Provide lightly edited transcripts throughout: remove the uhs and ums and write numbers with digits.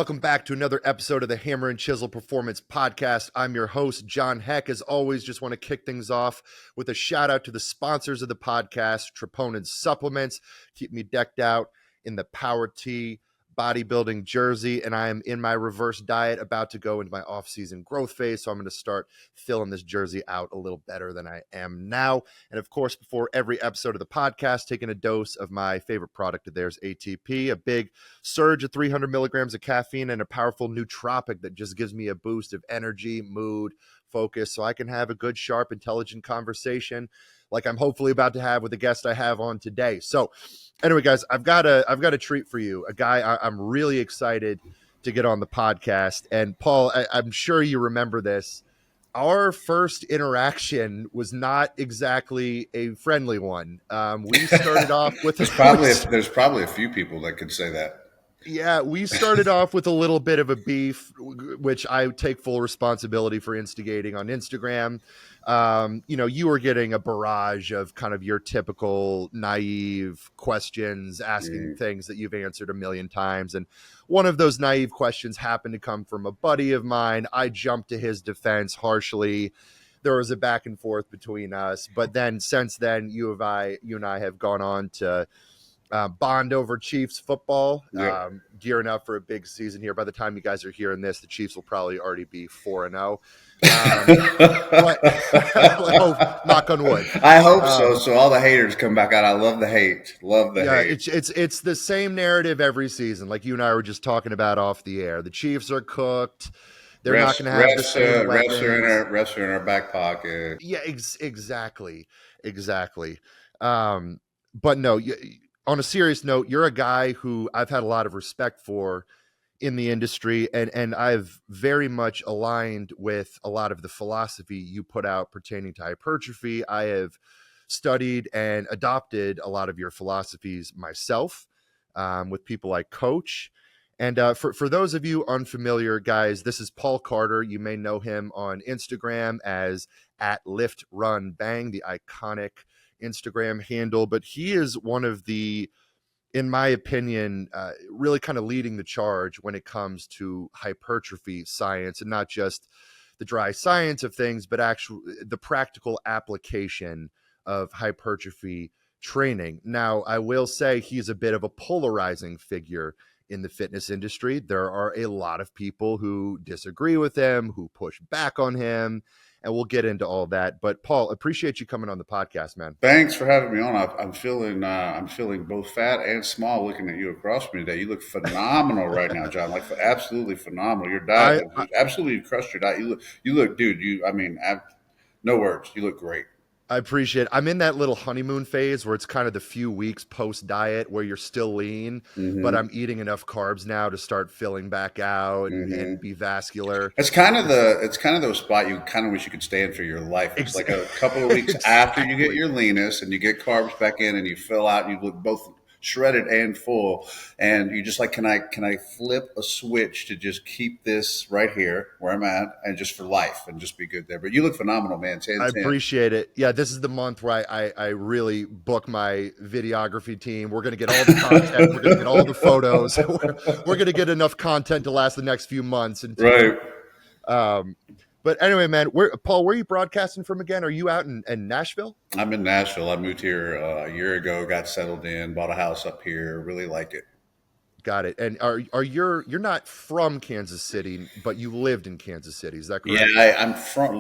Welcome back to another episode of the Hammer and Chisel Performance Podcast. I'm your host, John Heck. As always, just want to kick things off with a shout out to the sponsors of the podcast, Troponin Supplements. Keep me decked out in the Power T bodybuilding jersey, and I am in my reverse diet, about to go into my off-season growth phase, so I'm going to start filling this jersey out a little better than I am now. And of course, before every episode of the podcast, taking a dose of my favorite product of theirs, ATP, a big surge of 300 milligrams of caffeine and a powerful nootropic that just gives me a boost of energy, mood, focus, so I can have a good, sharp, intelligent conversation like I'm hopefully about to have with the guest I have on today. So anyway, guys, I've got a treat for you, a guy I'm really excited to get on the podcast. And Paul, I'm sure you remember this. Our first interaction was not exactly a friendly one. We started off with there's probably a few people that could say that. Yeah, we started off with a little bit of a beef, which I take full responsibility for instigating on Instagram. You were getting a barrage of kind of your typical naive questions, asking things that you've answered a million times. And one of those naive questions happened to come from a buddy of mine. I jumped to his defense harshly. There was a back and forth between us. But then since then, you and I have gone on to bond over Chiefs football, gearing up for a big season here. By the time you guys are hearing this, the Chiefs will probably already be 4-0. But knock on wood. I hope so. So all the haters come back out. I love the hate. Hate. It's the same narrative every season. Like you and I were just talking about off the air. The Chiefs are cooked. They're not going to have the same weapons. Refs are in our back pocket. Yeah, exactly. But no. On a serious note, you're a guy who I've had a lot of respect for in the industry, and I've very much aligned with a lot of the philosophy you put out pertaining to hypertrophy. I have studied and adopted a lot of your philosophies myself with people I coach. And for those of you unfamiliar, guys, this is Paul Carter. You may know him on Instagram as @LiftRunBang, the iconic Instagram handle, but he is one of the, in my opinion, really kind of leading the charge when it comes to hypertrophy science, and not just the dry science of things, but actually the practical application of hypertrophy training. Now, I will say he's a bit of a polarizing figure in the fitness industry. There are a lot of people who disagree with him, who push back on him, and we'll get into all that. But Paul, appreciate you coming on the podcast, man. Thanks for having me on. I'm feeling both fat and small looking at you across from me today. You look phenomenal right now, John. Like absolutely phenomenal. Your diet, absolutely crushed your diet. You look, dude. No words. You look great. I appreciate it. I'm in that little honeymoon phase where it's kind of the few weeks post diet where you're still lean, but I'm eating enough carbs now to start filling back out and be vascular. It's kind of the spot you kind of wish you could stay in for your life. It's like a couple of weeks after you get your leanness and you get carbs back in and you fill out and you look both shredded and full, and you just like, can I flip a switch to just keep this right here where I'm at and just for life and just be good there. But you look phenomenal, man. 10, I appreciate it. Yeah, this is the month where I really book my videography team. We're going to get all the content. We're going to get all the photos. We're going to get enough content to last the next few months. Right. But anyway, man, Paul, where are you broadcasting from again? Are you out in Nashville? I'm in Nashville. I moved here a year ago, got settled in, bought a house up here, really like it. Got it. And you're not from Kansas City, but you lived in Kansas City. Is that correct? Yeah, I'm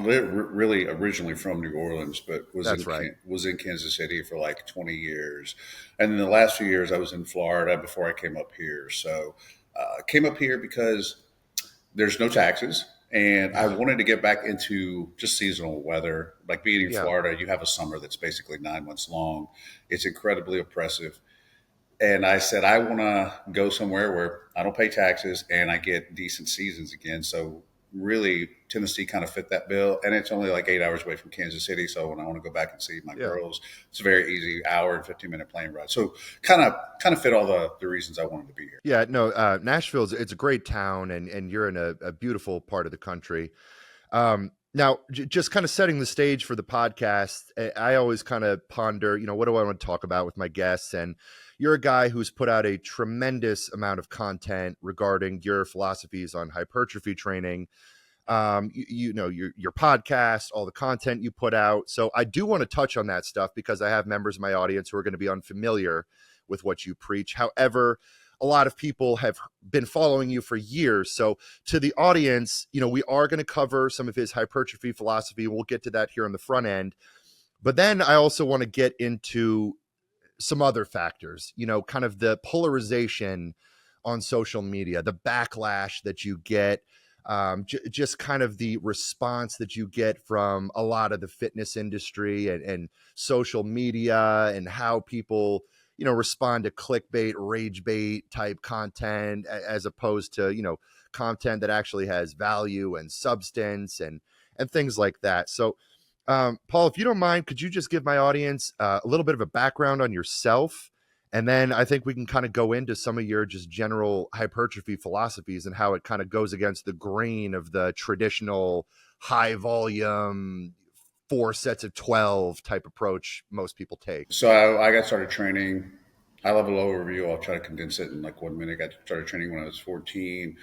really originally from New Orleans, but was in Kansas City for like 20 years. And in the last few years, I was in Florida before I came up here. So I came up here because there's no taxes. And I wanted to get back into just seasonal weather. Like being in Florida, you have a summer that's basically 9 months long. It's incredibly oppressive. And I said, I want to go somewhere where I don't pay taxes and I get decent seasons again. So really, Tennessee kind of fit that bill. And it's only like 8 hours away from Kansas City. So when I want to go back and see my girls, it's a very easy hour and 15-minute plane ride. So kind of fit all the reasons I wanted to be here. Yeah, no, Nashville, it's a great town, and you're in a beautiful part of the country. Now, just kind of setting the stage for the podcast, I always kind of ponder, what do I want to talk about with my guests? And, you're a guy who's put out a tremendous amount of content regarding your philosophies on hypertrophy training. You know, your podcast, all the content you put out. So I do want to touch on that stuff because I have members of my audience who are going to be unfamiliar with what you preach. However, a lot of people have been following you for years. So to the audience, you know, we are going to cover some of his hypertrophy philosophy. We'll get to that here on the front end. But then I also want to get into some other factors, you know, kind of the polarization on social media, the backlash that you get, just kind of the response that you get from a lot of the fitness industry and social media, and how people, you know, respond to clickbait, ragebait type content as opposed to, you know, content that actually has value and substance and things like that. So Paul, if you don't mind, could you just give my audience a little bit of a background on yourself? And then I think we can kind of go into some of your just general hypertrophy philosophies and how it kind of goes against the grain of the traditional high volume, 4 sets of 12 type approach most people take. So I got started training. High level overview. I'll try to condense it in like 1 minute. I got started training when I was 14.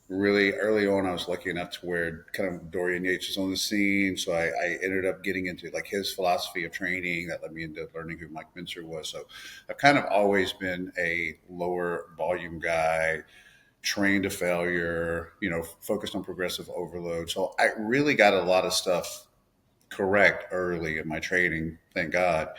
Really early on, I was lucky enough to where kind of Dorian Yates was on the scene. So I ended up getting into like his philosophy of training that led me into learning who Mike Mincer was. So I've kind of always been a lower volume guy, trained to failure, you know, focused on progressive overload. So I really got a lot of stuff correct early in my training, thank God.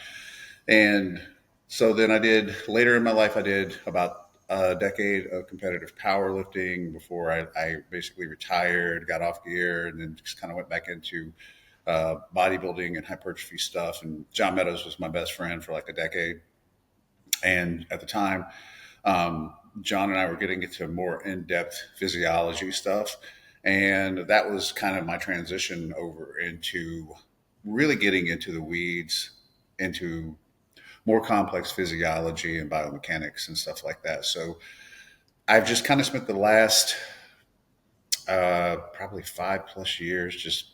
And so then I did later in my life, I did about a decade of competitive powerlifting before I basically retired, got off gear, and then just kind of went back into bodybuilding and hypertrophy stuff. And John Meadows was my best friend for like a decade. And at the time, John and I were getting into more in-depth physiology stuff. And that was kind of my transition over into really getting into the weeds, into more complex physiology and biomechanics and stuff like that. So I've just kind of spent the last probably 5+ years just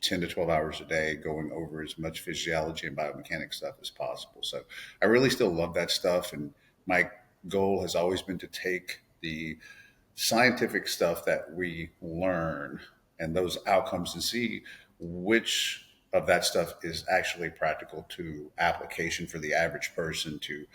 10 to 12 hours a day going over as much physiology and biomechanics stuff as possible. So I really still love that stuff. And my goal has always been to take the scientific stuff that we learn and those outcomes and see which of that stuff is actually practical to application for the average person to,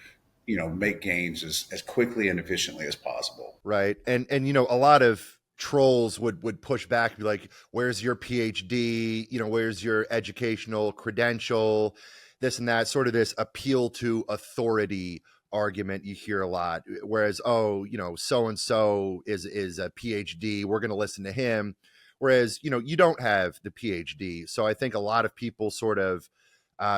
you know, make gains as quickly and efficiently as possible. Right. And you know, a lot of trolls would push back and be like, where's your PhD? You know, where's your educational credential? This and that, sort of this appeal to authority argument you hear a lot. Whereas, oh, you know, so and so is a PhD, we're going to listen to him. Whereas, you know, you don't have the PhD. So I think a lot of people sort of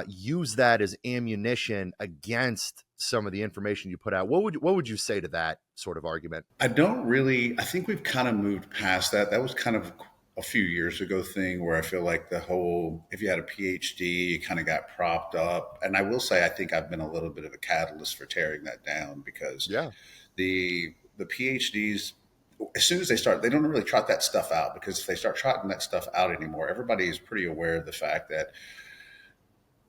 use that as ammunition against some of the information you put out. What would you say to that sort of argument? I don't really. I think we've kind of moved past that. That was kind of a few years ago thing where I feel like the whole if you had a PhD, you kind of got propped up. And I will say I think I've been a little bit of a catalyst for tearing that down because Yeah. the PhDs, as soon as they start, they don't really trot that stuff out because if they start trotting that stuff out anymore, everybody is pretty aware of the fact that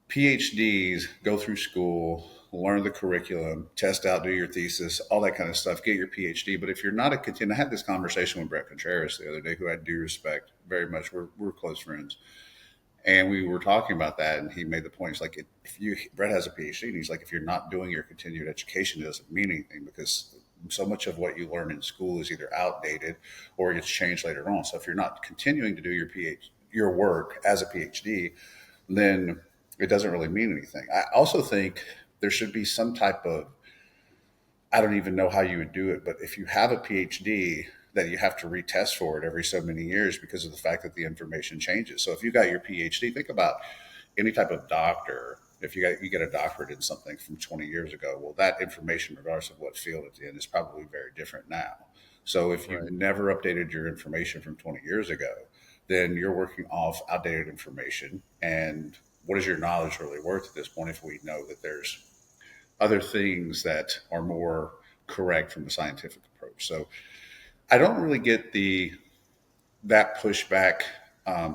PhDs go through school, learn the curriculum, test out, do your thesis, all that kind of stuff, get your PhD. But if you're not a continue, I had this conversation with Brett Contreras the other day, who I do respect very much. We're close friends. And we were talking about that, and he made the point. He's like, Brett has a PhD, and he's like, if you're not doing your continued education, it doesn't mean anything because so much of what you learn in school is either outdated or it gets changed later on. So if you're not continuing to do your work as a PhD, then it doesn't really mean anything. I also think there should be some type of, I don't even know how you would do it, but if you have a PhD, that you have to retest for it every so many years because of the fact that the information changes. So if you got your PhD, think about any type of doctor. If you get a doctorate in something from 20 years ago, well, that information, regardless of what field it's in, is probably very different now. So if you've Right. never updated your information from 20 years ago, then you're working off outdated information. And what is your knowledge really worth at this point if we know that there's other things that are more correct from the scientific approach? So I don't really get that pushback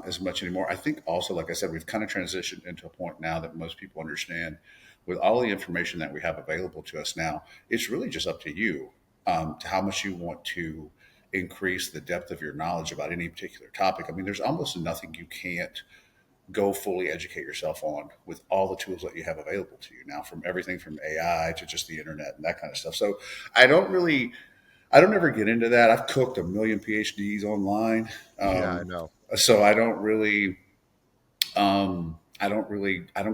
as much anymore. I think also, like I said, we've kind of transitioned into a point now that most people understand with all the information that we have available to us now, it's really just up to you, to how much you want to increase the depth of your knowledge about any particular topic. I mean, there's almost nothing you can't go fully educate yourself on with all the tools that you have available to you now, from everything from AI to just the internet and that kind of stuff. So I don't really, I don't ever get into that. I've cooked a million PhDs online. Yeah, I know. So I don't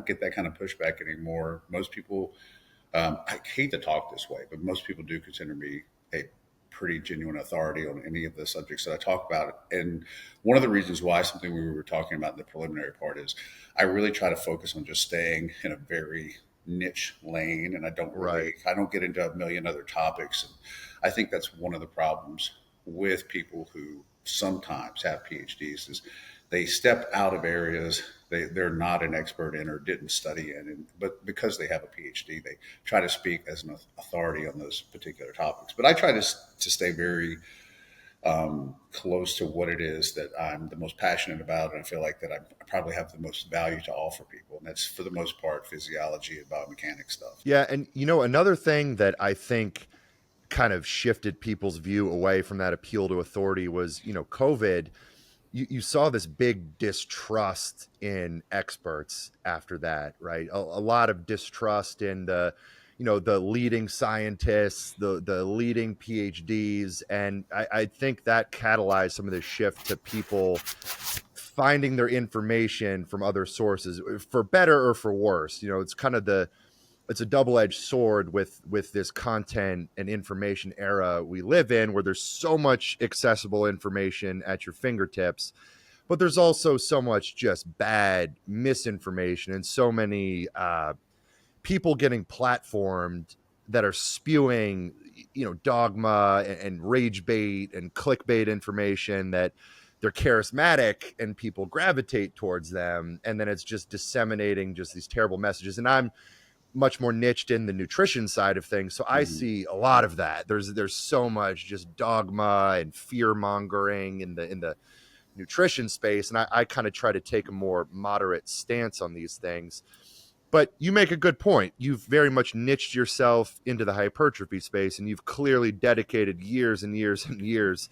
get that kind of pushback anymore. Most people, I hate to talk this way, but most people do consider me a pretty genuine authority on any of the subjects that I talk about. And one of the reasons why, something we were talking about in the preliminary part, is I really try to focus on just staying in a very niche lane, and Right. I don't get into a million other topics. And I think that's one of the problems with people who sometimes have PhDs, is they step out of areas they're not an expert in or didn't study in, but because they have a PhD, they try to speak as an authority on those particular topics. But I try to stay very close to what it is that I'm the most passionate about, and I feel like that I probably have the most value to offer people, and that's for the most part physiology and biomechanics stuff. Yeah, and another thing that I think kind of shifted people's view away from that appeal to authority was, COVID. You saw this big distrust in experts after that, right? A lot of distrust in the leading scientists, the leading PhDs, and I think that catalyzed some of the shift to people finding their information from other sources, for better or for worse. It's kind of it's a double-edged sword with this content and information era we live in, where there's so much accessible information at your fingertips, but there's also so much just bad misinformation, and so many people getting platformed that are spewing dogma and rage bait and clickbait information, that they're charismatic and people gravitate towards them, and then it's just disseminating just these terrible messages. And I'm much more niched in the nutrition side of things, so I Mm-hmm. see a lot of that. There's so much just dogma and fear mongering in the nutrition space, and I kind of try to take a more moderate stance on these things. But you make a good point. You've very much niched yourself into the hypertrophy space, and you've clearly dedicated years and years and years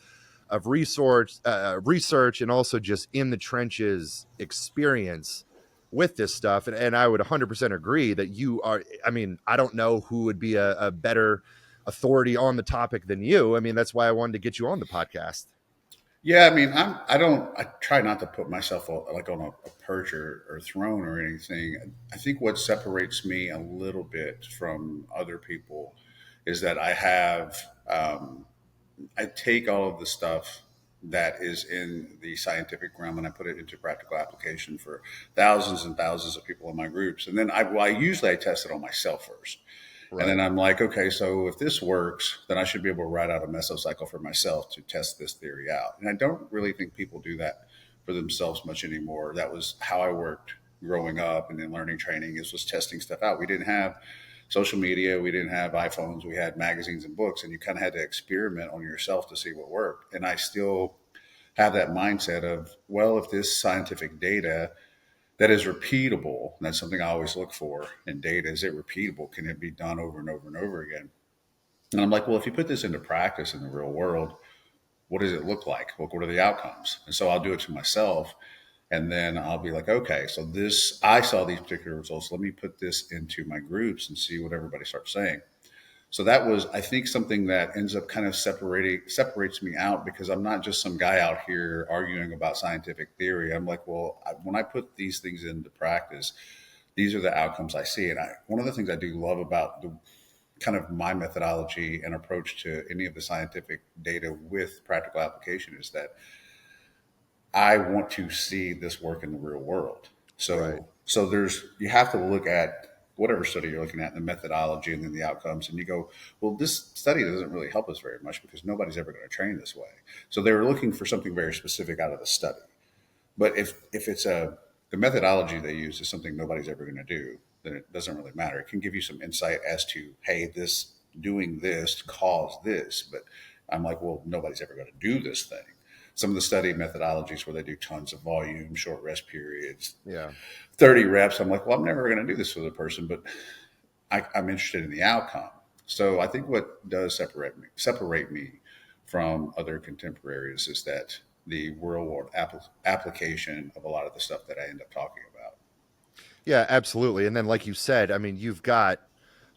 of research, and also just in the trenches experience with this stuff. And I would 100% agree that you are. I mean, I don't know who would be a better authority on the topic than you. I mean, that's why I wanted to get you on the podcast. Yeah, I mean, I try not to put myself like on a perch or throne or anything. I think what separates me a little bit from other people is that I take all of the stuff that is in the scientific realm and I put it into practical application for thousands and thousands of people in my groups. And then I test it on myself first. And then Right. I'm like, okay, so if this works, then I should be able to write out a mesocycle for myself to test this theory out. And I don't really think people do that for themselves much anymore. That was how I worked growing up and in learning training, is was testing stuff out. We didn't have social media, we didn't have iPhones, we had magazines and books, and you kind of had to experiment on yourself to see what worked. And I still have that mindset of, well, if this scientific data that is repeatable, and that's something I always look for in data, is it repeatable? Can it be done over and over and over again? And I'm like, well, if you put this into practice in the real world, what does it look like? What are the outcomes? And so I'll do it to myself. And then I'll be like, okay, so I saw these particular results. Let me put this into my groups and see what everybody starts saying. So that was, I think, something that ends up kind of separates me out, because I'm not just some guy out here arguing about scientific theory. I'm like, well, when I put these things into practice, these are the outcomes I see. And one of the things I do love about the kind of my methodology and approach to any of the scientific data with practical application is that I want to see this work in the real world. Right. You have to look at whatever study you're looking at, the methodology, and then the outcomes, and you go, well, this study doesn't really help us very much because nobody's ever going to train this way. So they were looking for something very specific out of the study. But if the methodology they use is something nobody's ever going to do, then it doesn't really matter. It can give you some insight as to, hey, this doing this caused this, but I'm like, well, nobody's ever going to do this thing. Some of the study methodologies where they do tons of volume, short rest periods, Yeah. 30 reps, I'm like, well, I'm never going to do this with a person, but I'm interested in the outcome. So I think what does separate me from other contemporaries is that the real world application of a lot of the stuff that I end up talking about. Yeah, absolutely. And then, like you said, I mean, you've got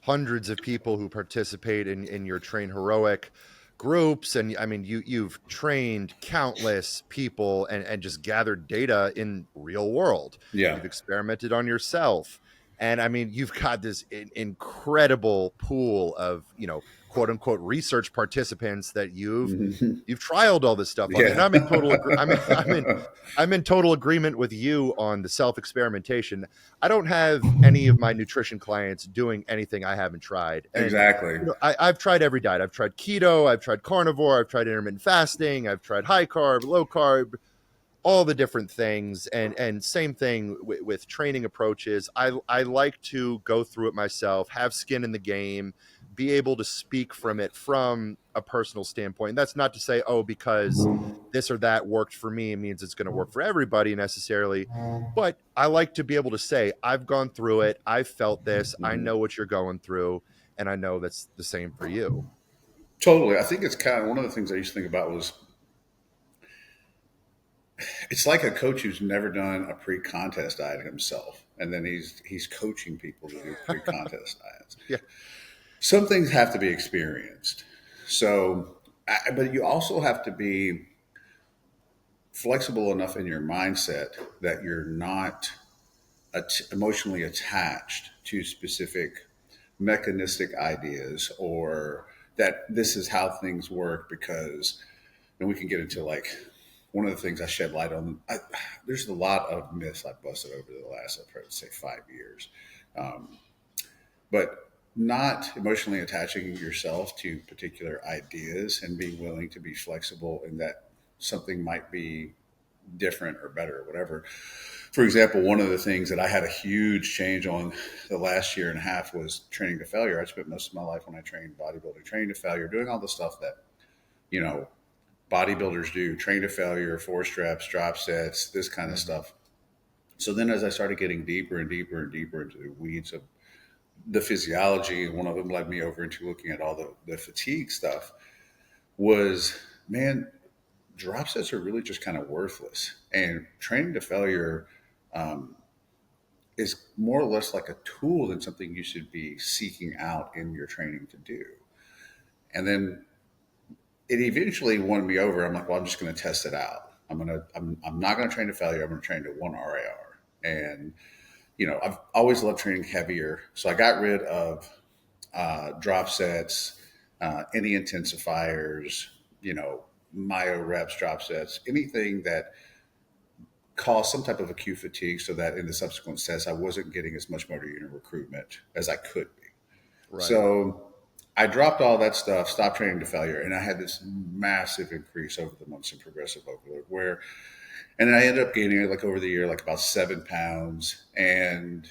hundreds of people who participate in your Train Heroic groups, and I mean, you've trained countless people and just gathered data in real world. Yeah. You've experimented on yourself, and I mean, you've got this incredible pool of quote unquote research participants that Mhm. you've trialed all this stuff on, and Yeah. I'm in total. I'm in total agreement with you on the self experimentation. I don't have any of my nutrition clients doing anything I haven't tried. And Exactly. I've tried every diet. I've tried keto, I've tried carnivore, I've tried intermittent fasting, I've tried high carb, low carb, all the different things. And same thing with training approaches. I like to go through it myself, have skin in the game, be able to speak from it from a personal standpoint. That's not to say, oh, because this or that worked for me, it means it's going to work for everybody necessarily. But I like to be able to say, I've gone through it, I've felt this, I know what you're going through, and I know that's the same for you. Totally. I think it's kind of one of the things I used to think about was it's like a coach who's never done a pre-contest diet himself, and then he's coaching people to do pre-contest diets. Yeah. Some things have to be experienced. So, but you also have to be flexible enough in your mindset that you're not emotionally attached to specific mechanistic ideas or that this is how things work because and we can get into like one of the things I shed light on. There's a lot of myths I busted over the last, I'd probably say 5 years, but not emotionally attaching yourself to particular ideas and being willing to be flexible in that something might be different or better or whatever. For example, one of the things that I had a huge change on the last year and a half was training to failure. I spent most of my life when I trained bodybuilding, training to failure, doing all the stuff that, you know, bodybuilders do, train to failure, force reps, drop sets, this kind of stuff. So then as I started getting deeper and deeper and deeper into the weeds of the physiology, and one of them led me over into looking at all the fatigue stuff was, man, drop sets are really just kind of worthless. And training to failure is more or less like a tool than something you should be seeking out in your training to do. And then it eventually won me over. I'm like, well, I'm just going to test it out. I'm not going to train to failure. I'm going to train to one RAR. And, I've always loved training heavier. So I got rid of drop sets, any intensifiers, myo reps, drop sets, anything that caused some type of acute fatigue so that in the subsequent sets, I wasn't getting as much motor unit recruitment as I could be. Right. So I dropped all that stuff, stopped training to failure, and I had this massive increase over the months in progressive overload and then I ended up gaining like over the year, like about 7 pounds. And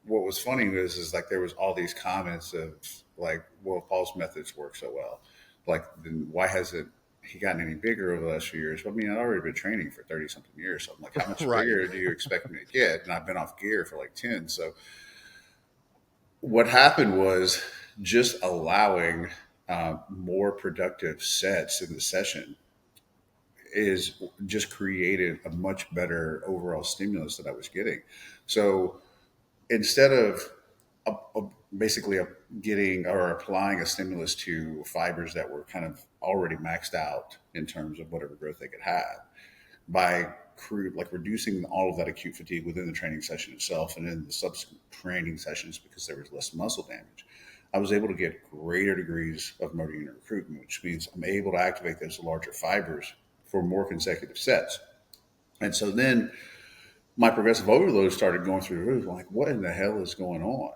what was funny is like, there was all these comments of like, well, Paul's methods work so well. Like, then why hasn't he gotten any bigger over the last few years? Well, I mean, I'd already been training for 30 something years. So I'm like, how much Right. bigger do you expect me to get? And I've been off gear for like 10. So what happened was just allowing more productive sets in the session is just created a much better overall stimulus that I was getting. So instead of basically getting or applying a stimulus to fibers that were kind of already maxed out in terms of whatever growth they could have, by like reducing all of that acute fatigue within the training session itself and in the subsequent training sessions because there was less muscle damage, I was able to get greater degrees of motor unit recruitment, which means I'm able to activate those larger fibers for more consecutive sets. And so then my progressive overload started going through the roof. I'm like, what in the hell is going on?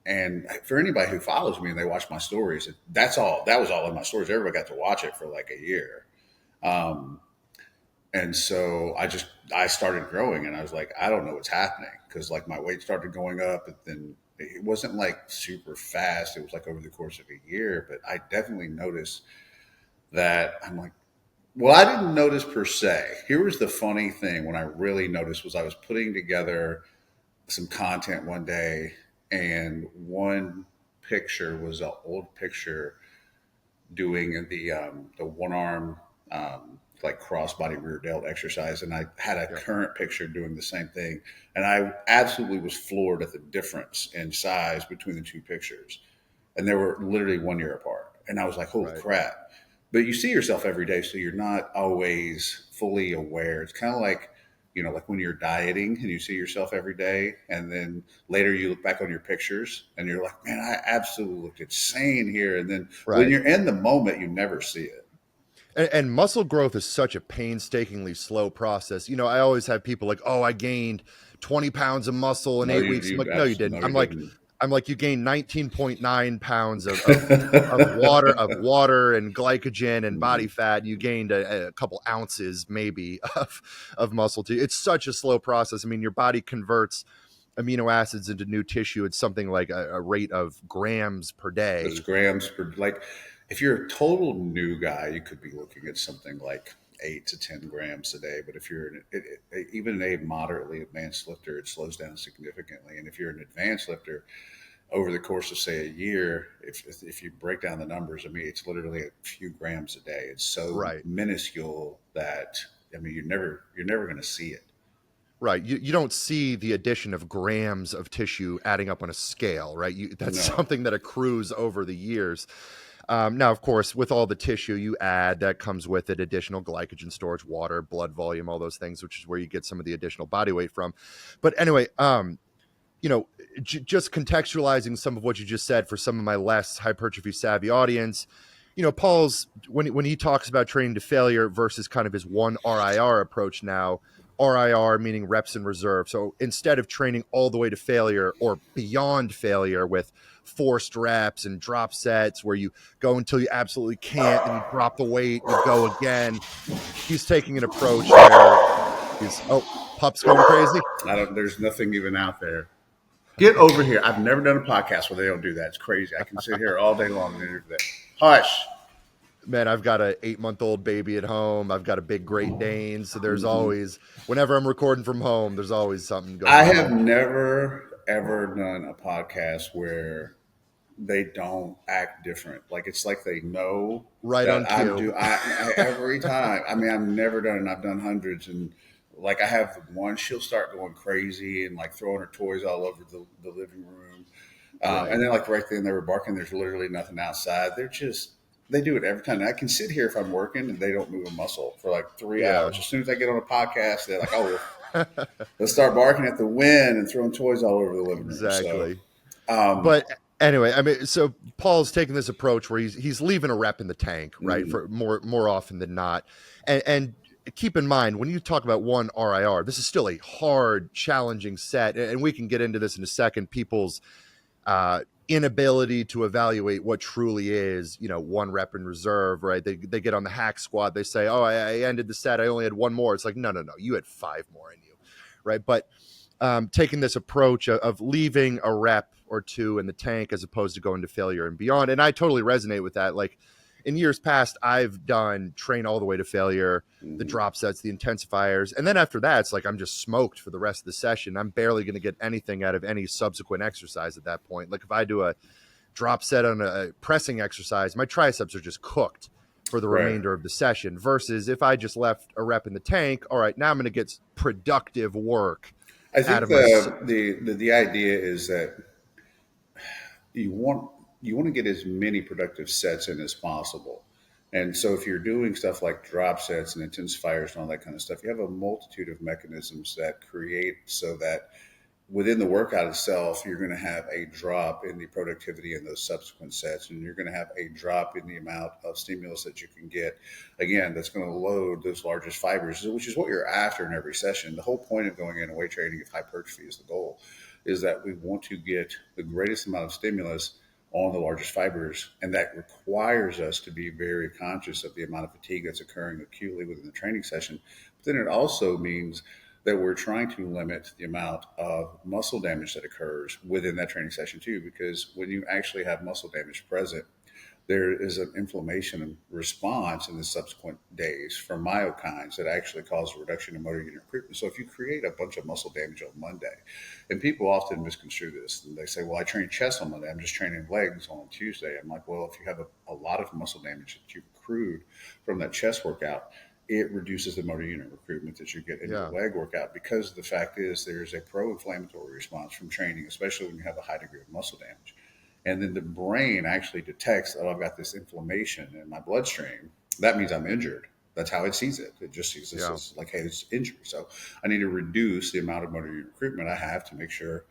And for anybody who follows me and they watch my stories, that was all in my stories. Everybody got to watch it for like a year. And so I started growing and I was like, I don't know what's happening. Cause like my weight started going up, but then it wasn't like super fast. It was like over the course of a year, but I definitely noticed that I'm like, well, I didn't notice per se. Here was the funny thing when I really noticed was I was putting together some content one day and one picture was an old picture doing the one arm like cross body rear delt exercise, and I had a Yeah. current picture doing the same thing, and I absolutely was floored at the difference in size between the two pictures, and they were literally 1 year apart, and I was like, holy Right. crap. But you see yourself every day, so you're not always fully aware. It's kind of like, like when you're dieting and you see yourself every day, and then later you look back on your pictures and you're like, man, I absolutely looked insane here. And then when Right. you're in the moment, you never see it. And muscle growth is such a painstakingly slow process. I always have people like, "Oh, I gained 20 pounds of muscle in No, 8 weeks." I'm like, "No, you didn't." no, you I'm like, you gained 19.9 pounds of water, didn't. and glycogen and body Mhm. fat. And you gained a couple ounces maybe of muscle too. It's such a slow process. I mean, your body converts amino acids into new tissue. It's something like a rate of grams per It's day. grams per, like, if you're a total new guy, you could be looking at something like 8 to 10 grams a day. But if you're even a moderately advanced lifter, it slows down significantly. And if you're an advanced lifter, over the course of say a year, if you break down the numbers, I mean, it's literally a few grams a day. It's so Right. minuscule that, I mean, you're never going to see it. Right. You don't see the addition of grams of tissue adding up on a scale, right? That's No, something that accrues over the years. Now, of course, with all the tissue you add, that comes with it additional glycogen storage, water, blood volume, all those things, which is where you get some of the additional body weight from. But anyway, you know, just contextualizing some of what you just said for some of my less hypertrophy savvy audience. Paul's when he talks about training to failure versus kind of his one RIR approach now. RIR meaning reps in reserve. So instead of training all the way to failure or beyond failure with forced reps and drop sets where you go until you absolutely can't, then you drop the weight, you go again. He's taking an approach where he's pups going crazy. I don't. There's nothing even out there. Get over here. I've never done a podcast where they don't do that. It's crazy. I can sit here all day long and interview that. Hush. Man, I've got a 8-month-old baby at home. I've got a big Great Dane. So there's always, whenever I'm recording from home, there's always something I going have on. never ever done a podcast where they don't act different. Like it's like they know Right that on I'm cue. do. I every time. I mean, I've never done it. I've done hundreds, and like I have one. She'll start going crazy and like throwing her toys all over the living room, Right. and then like right then they were barking. There's literally nothing outside. They do it every time. And I can sit here if I'm working and they don't move a muscle for like 3 hours. Yeah. As soon as I get on a podcast, they're like, oh, they'll start barking at the wind and throwing toys all over the living room. So, Exactly. um, But anyway, I mean, so Paul's taking this approach where he's leaving a rep in the tank, right? mm, For more often than not. And keep in mind when you talk about one RIR, this is still a hard, challenging set. And we can get into this in a second. People's inability to evaluate what truly is, one rep in reserve, right? They get on the hack squat. They say, oh, I ended the set. I only had one more. It's like, no. You had 5 more in you, right? But taking this approach of leaving a rep or two in the tank as opposed to going to failure and beyond. And I totally resonate with that. Like in years past, I've done train all the way to failure, the mm, drop sets, the intensifiers. And then after that, it's like I'm just smoked for the rest of the session. I'm barely going to get anything out of any subsequent exercise at that point. Like if I do a drop set on a pressing exercise, my triceps are just cooked for the right. remainder of the session versus if I just left a rep in the tank, all right, now I'm going to get productive work I out think of my the idea is that you want you want to get as many productive sets in as possible. And so if you're doing stuff like drop sets and intensifiers and all that kind of stuff, you have a multitude of mechanisms that create so that within the workout itself, you're going to have a drop in the productivity in those subsequent sets, and you're going to have a drop in the amount of stimulus that you can get. Again, that's going to load those largest fibers, which is what you're after in every session. The whole point of going in weight training, if hypertrophy is the goal, is that we want to get the greatest amount of stimulus on the largest fibers, and that requires us to be very conscious of the amount of fatigue that's occurring acutely within the training session. But then it also means that we're trying to limit the amount of muscle damage that occurs within that training session too, because when you actually have muscle damage present, there is an inflammation response in the subsequent days from myokines that actually cause a reduction in motor unit recruitment. So if you create a bunch of muscle damage on Monday, and people often misconstrue this, and they say, well, I train chest on Monday, I'm just training legs on Tuesday. I'm like, well, if you have a lot of muscle damage that you've accrued from that chest workout, it reduces the motor unit recruitment that you get in your Yeah. leg workout, because the fact is there's a pro-inflammatory response from training, especially when you have a high degree of muscle damage. And then the brain actually detects, oh, I've got this inflammation in my bloodstream. That means I'm injured. That's how it sees it. It just sees this Yeah. as like, hey, it's injury. So I need to reduce the amount of motor unit recruitment I have to make sure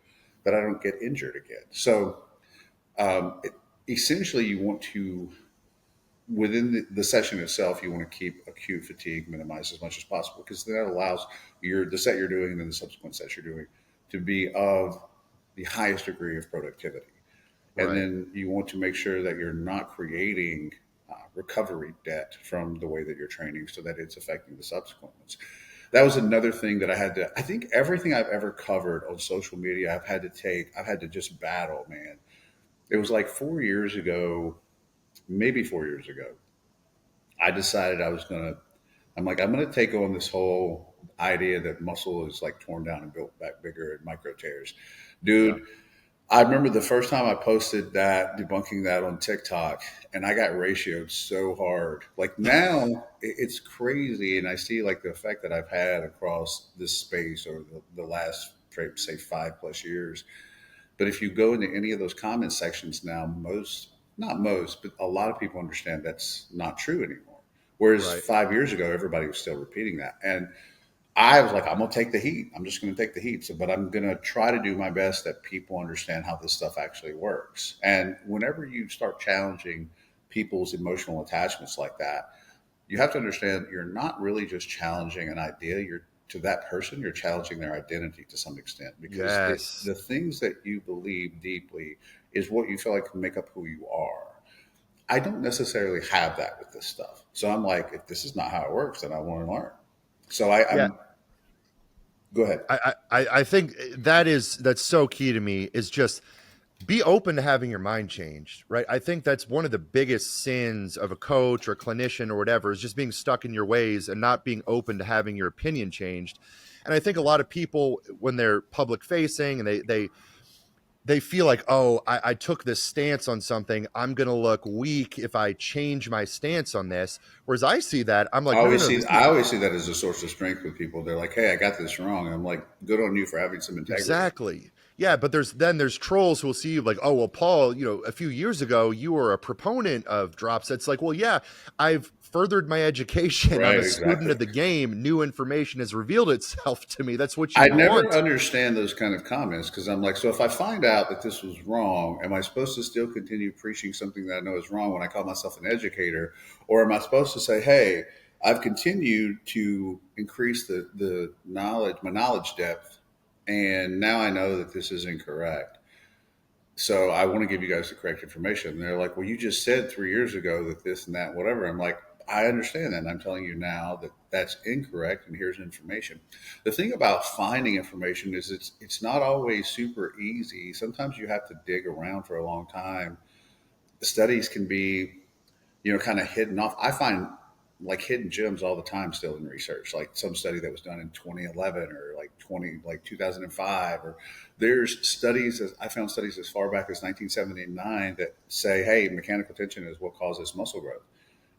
that I don't get injured again. So essentially, you want to, within the session itself, you want to keep acute fatigue minimized as much as possible, because that allows the set you're doing and then the subsequent sets you're doing to be of the highest degree of productivity. And Right. then you want to make sure that you're not creating recovery debt from the way that you're training, so that it's affecting the subsequent ones. That was another thing that I think everything I've ever covered on social media, I've had to just battle, man. It was like 4 years ago, maybe 4 years ago, I decided I'm like, I'm going to take on this whole idea that muscle is like torn down and built back bigger in micro tears. Yeah. Dude, I remember the first time I posted that, debunking that on TikTok, and I got ratioed so hard. Like now, it's crazy, and I see like the effect that I've had across this space over the last, say, 5+ years. But if you go into any of those comment sections now, not most, but a lot of people understand that's not true anymore. Whereas Right. 5 years ago, everybody was still repeating that. And I was like, I'm gonna take the heat. I'm just gonna take the heat. So, but I'm gonna try to do my best that people understand how this stuff actually works. And whenever you start challenging people's emotional attachments like that, you have to understand you're not really just challenging an idea. You're to that person, you're challenging their identity to some extent, because Yes. the things that you believe deeply is what you feel like can make up who you are. I don't necessarily have that with this stuff. So I'm like, if this is not how it works, then I want to learn. So Yeah. I'm go ahead. I think that's so key to me, is just be open to having your mind changed, right? I think that's one of the biggest sins of a coach or clinician or whatever, is just being stuck in your ways and not being open to having your opinion changed. And I think a lot of people, when they're public facing and they feel like, oh, I took this stance on something, I'm going to look weak if I change my stance on this. Whereas I see that, I'm like, no, no, no, this I is always see that as a source of strength with people. They're like, "Hey, I got this wrong." And I'm like, "Good on you for having some integrity." exactly. Yeah, but there's trolls who will see you like, oh well, Paul, a few years ago you were a proponent of drop sets. Like, well, yeah, I've furthered my education. I'm Right, a student exactly. of the game. New information has revealed itself to me. That's what you I never want. understand those kind of comments, because I'm like, so if I find out that this was wrong, am I supposed to still continue preaching something that I know is wrong when I call myself an educator? Or am I supposed to say, hey, I've continued to increase the knowledge, my knowledge depth, and now I know that this is incorrect. So I want to give you guys the correct information. And they're like, well, you just said 3 years ago that this and that, whatever. I'm like, I understand that. And I'm telling you now that that's incorrect. And here's information. The thing about finding information is it's not always super easy. Sometimes you have to dig around for a long time. The studies can be, kind of hidden off. I find like hidden gems all the time still in research, like some study that was done in 2011 or like 2005, or there's studies, I found studies as far back as 1979 that say, hey, mechanical tension is what causes muscle growth.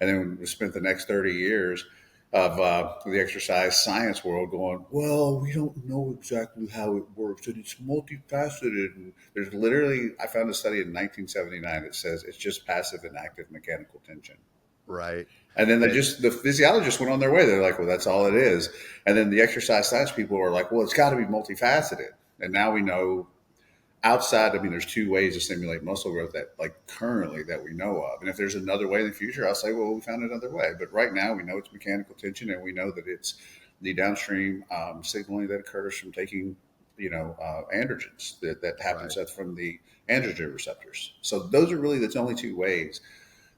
And then we spent the next 30 years of the exercise science world going, well, we don't know exactly how it works, and it's multifaceted. And there's literally, I found a study in 1979 that says it's just passive and active mechanical tension. Right. And then And the physiologists went on their way. They're like, well, that's all it is. And then the exercise science people are like, well, it's got to be multifaceted. And now we know there's two ways to stimulate muscle growth that like currently that we know of. And if there's another way in the future, I'll say, well, we found another way. But right now we know it's mechanical tension, and we know that it's the downstream signaling that occurs from taking, androgens that happens right. from the androgen receptors. So those are really the only two ways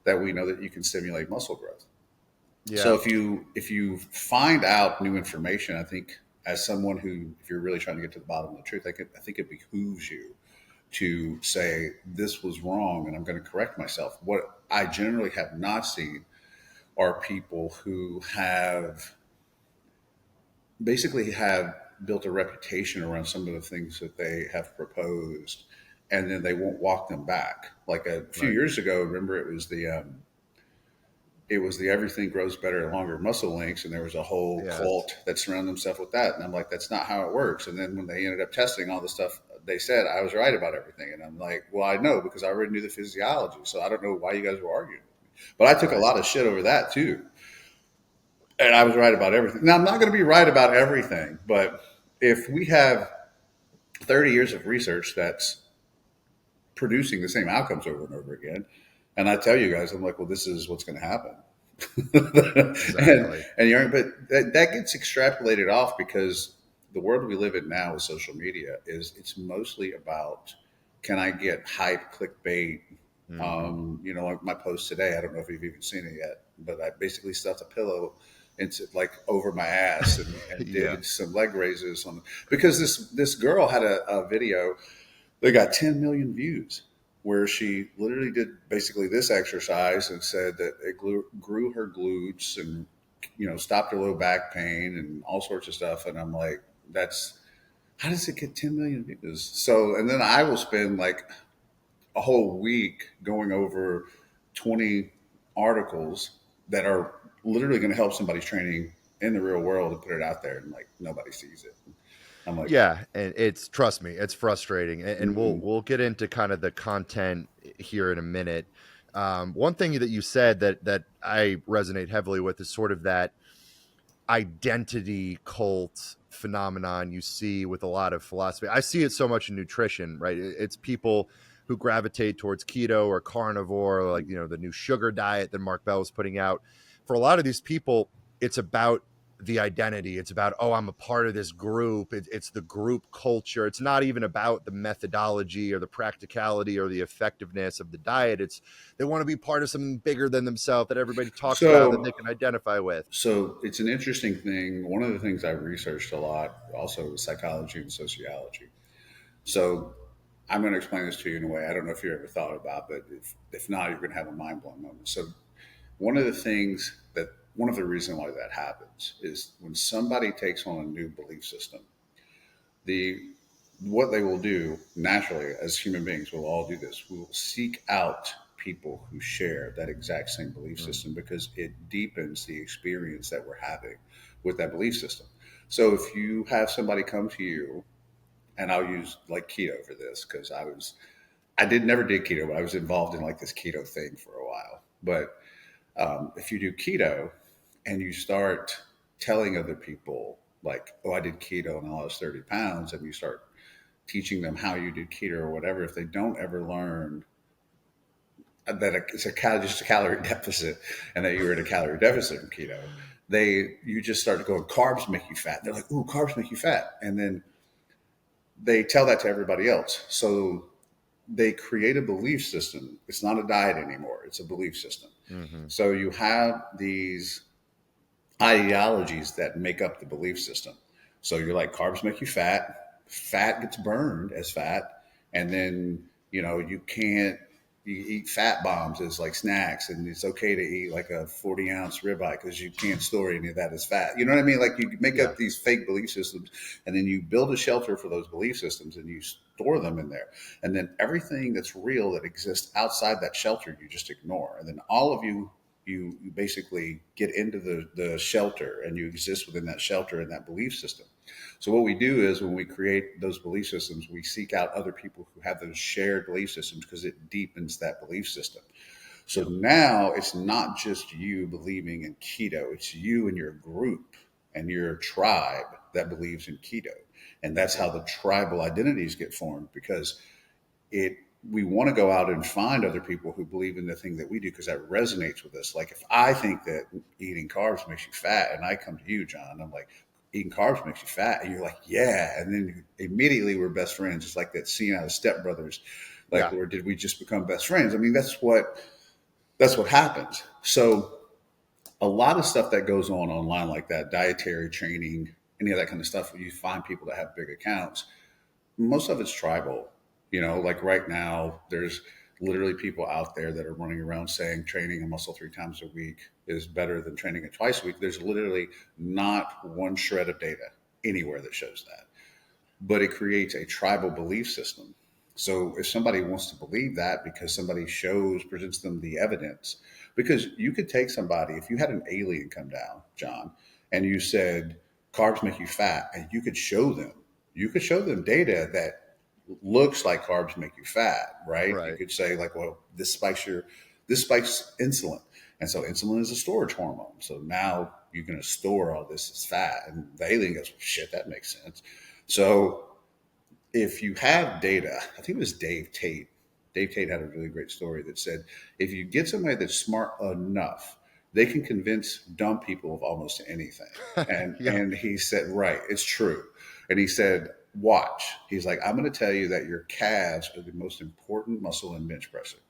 that we know that you can stimulate muscle growth. So Yeah. if you find out new information, I think as someone who, if you're really trying to get to the bottom of the truth, I think it behooves you to say this was wrong and I'm going to correct myself. What I generally have not seen are people who have basically have built a reputation around some of the things that they have proposed, and then they won't walk them back. Like a few Right. years ago, remember it was the everything grows better and longer muscle links, and there was a whole Yes. cult that surrounded themselves with that. And I'm like, that's not how it works. And then when they ended up testing all the stuff, they said I was right about everything. And I'm like, well, I know because I already knew the physiology, so I don't know why you guys were arguing. But I took a Right. lot of shit over that too, and I was right about everything. Now I'm not going to be right about everything, but if we have 30 years of research that's producing the same outcomes over and over again, and I tell you guys, I'm like, well, this is what's going to happen. and Exactly. but that gets extrapolated off because the world we live in now with social media is it's mostly about can I get hype, clickbait. Hmm. Like my post today, I don't know if you've even seen it yet, but I basically stuffed a pillow into like over my ass and Yeah. did some leg raises on because this girl had a video that got 10 million views where she literally did basically this exercise and said that it grew her glutes and stopped her low back pain and all sorts of stuff. And I'm like, that's how does it get 10 million views? So, and then I will spend like a whole week going over 20 articles that are literally going to help somebody's training in the real world and put it out there, and like nobody sees it. I'm like, Yeah, and it's trust me, it's frustrating, and we'll mm-mm. we'll get into kind of the content here in a minute. One thing that you said that I resonate heavily with is sort of that identity cult phenomenon you see with a lot of philosophy. I see it so much in nutrition, right? It's people who gravitate towards keto or carnivore, or like the new sugar diet that Mark Bell is putting out. For a lot of these people, it's about the identity. It's about, oh, I'm a part of this group. It's the group culture. It's not even about the methodology or the practicality or the effectiveness of the diet. It's they want to be part of something bigger than themselves that everybody talks about that so they can identify with. So it's an interesting thing. One of the things I've researched a lot also is psychology and sociology. So I'm going to explain this to you in a way I don't know if you ever thought about, but if not, you're going to have a mind blowing moment. So one of the reasons why that happens is when somebody takes on a new belief system, the what they will do naturally as human beings, we'll all do this. We will seek out people who share that exact same belief Mm. system because it deepens the experience that we're having with that belief system. So if you have somebody come to you, and I'll use like keto for this because I did never did keto, but I was involved in like this keto thing for a while. But if you do keto and you start telling other people like, oh, I did keto and I lost 30 pounds, and you start teaching them how you did keto or whatever, if they don't ever learn that it's just a calorie deficit and that you're in a calorie deficit from keto, you just start going, carbs make you fat. They're like, ooh, carbs make you fat. And then they tell that to everybody else. So they create a belief system. It's not a diet anymore. It's a belief system. Hmm. So you have these ideologies that make up the belief system. So you're like, carbs make you fat. Fat gets burned as fat, and then you can't. You eat fat bombs as like snacks, and it's okay to eat like a 40-ounce ribeye because you can't store any of that as fat. You know what I mean? Like you make Yeah. up these fake belief systems, and then you build a shelter for those belief systems, and you store them in there. And then everything that's real that exists outside that shelter, you just ignore. And then all of you basically get into the shelter and you exist within that shelter and that belief system. So what we do is when we create those belief systems, we seek out other people who have those shared belief systems because it deepens that belief system. So Yep. now it's not just you believing in keto, it's you and your group and your tribe that believes in keto. And that's how the tribal identities get formed because it we want to go out and find other people who believe in the thing that we do because that resonates with us. Like if I think that eating carbs makes you fat, and I come to you, John, I'm like, eating carbs makes you fat, and you're like, yeah, and then immediately we're best friends. It's like that scene out of Step Brothers, like Yeah. where did we just become best friends? I mean, that's what happens. So a lot of stuff that goes on online like that, dietary training, any of that kind of stuff, where you find people that have big accounts, most of it's tribal. You know, like right now, there's literally people out there that are running around saying training a muscle 3 times a week is better than training it twice a week. There's literally not one shred of data anywhere that shows that, but it creates a tribal belief system. So if somebody wants to believe that because somebody presents them the evidence, because you could take somebody, if you had an alien come down, John, and you said carbs make you fat, and you could show them data that looks like carbs make you fat, right? You Right. could say like, well, this spikes insulin, and so insulin is a storage hormone. So now you're going to store all this as fat, and the alien goes, shit, that makes sense. So if you have data, I think it was Dave Tate. Dave Tate had a really great story that said if you get somebody that's smart enough, they can convince dumb people of almost anything. And Yeah. and he said, right, it's true. And he said, watch. He's like, I'm going to tell you that your calves are the most important muscle in bench pressing.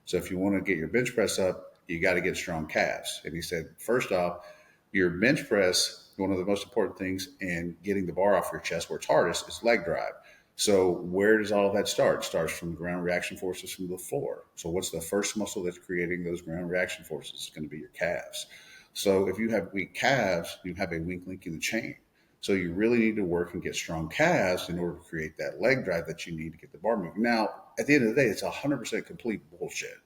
So if you want to get your bench press up, you got to get strong calves. And he said, first off, your bench press, one of the most important things in getting the bar off your chest where it's hardest is leg drive. So where does all of that start? It starts from the ground reaction forces from the floor. So what's the first muscle that's creating those ground reaction forces? It's going to be your calves. So if you have weak calves, you have a weak link in the chain. So you really need to work and get strong calves in order to create that leg drive that you need to get the bar moving. Now, at the end of the day, it's 100% complete bullshit.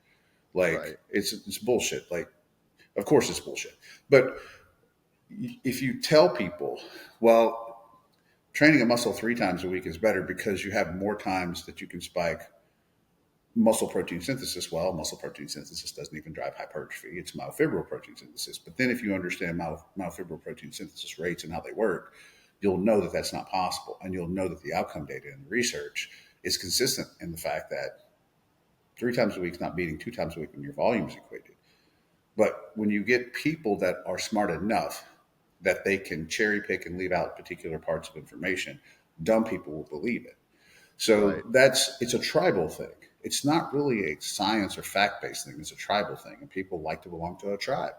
Like Right. it's bullshit. Like, of course it's bullshit. But if you tell people, well, training a muscle 3 times a week is better because you have more times that you can spike muscle protein synthesis. Well, muscle protein synthesis doesn't even drive hypertrophy. It's myofibril protein synthesis. But then if you understand myofibril protein synthesis rates and how they work, you'll know that that's not possible. And you'll know that the outcome data and the research is consistent in the fact that 3 times a week is not beating 2 times a week when your volume is equated. But when you get people that are smart enough that they can cherry pick and leave out particular parts of information, dumb people will believe it. So Right. it's a tribal thing. It's not really a science or fact based thing. It's a tribal thing, and people like to belong to a tribe.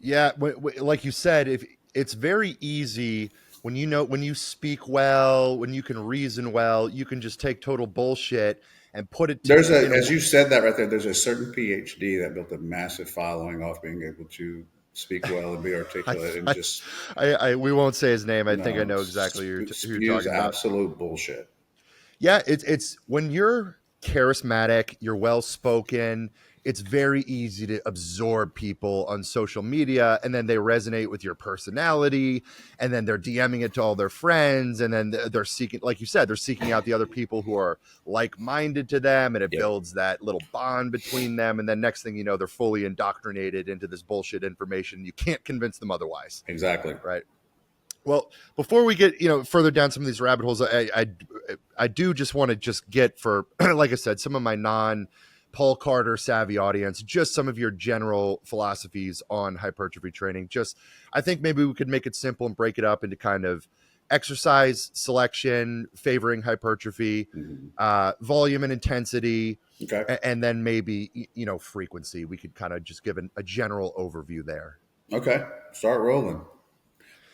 Yeah, like you said, if it's very easy when when you speak well, when you can reason well, you can just take total bullshit and put it to in a As you said that right there, there's a certain PhD that built a massive following off being able to speak well and be I, articulate and I, just, we won't say his name. I think I no, know exactly who you're spews talking about. absolute bullshit. Yeah, it's when you're charismatic, you're well spoken, it's very easy to absorb people on social media, and then they resonate with your personality, and then they're DMing it to all their friends, and then they're seeking, like you said, they're seeking out the other people who are like-minded to them, and it Yep, builds that little bond between them, and then next thing you know, they're fully indoctrinated into this bullshit information. You can't convince them otherwise, exactly. right? Well, before we get further down some of these rabbit holes, I do just want to just get for like I said, some of my non Paul Carter savvy audience, just some of your general philosophies on hypertrophy training. Just I think maybe we could make it simple and break it up into kind of exercise selection favoring hypertrophy, Mm-hmm. volume and intensity, Okay. and then maybe frequency. We could kind of just give a general overview there. Okay. Start rolling.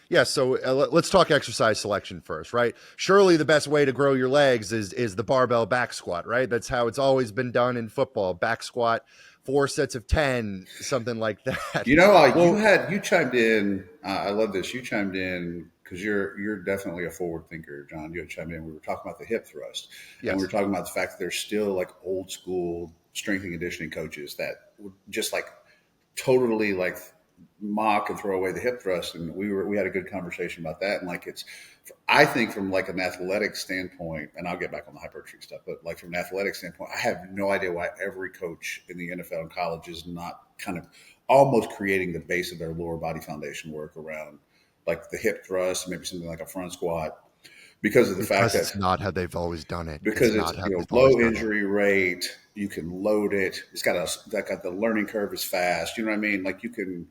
Yeah, so let's talk exercise selection first, right? Surely the best way to grow your legs is the barbell back squat, right? That's how it's always been done in football. Back squat, 4 sets of 10, something like that. You know, Well, you chimed in. I love this. You chimed in because you're definitely a forward thinker, John. You had chimed in. We were talking about the hip thrust, and we were yes, talking about the fact that there's still like old school strength and conditioning coaches that would just like totally like mock and throw away the hip thrust. And we had a good conversation about that. And like I think from like an athletic standpoint, and I'll get back on the hypertrophy stuff, but like from an athletic standpoint, I have no idea why every coach in the NFL and college is not kind of almost creating the base of their lower body foundation work around like the hip thrust, maybe something like a front squat, because of the fact because that it's not how they've always done it. It's because it's not how they've always low done it. injury rate, you can load it. It's got the learning curve is fast. You know what I mean? Like you can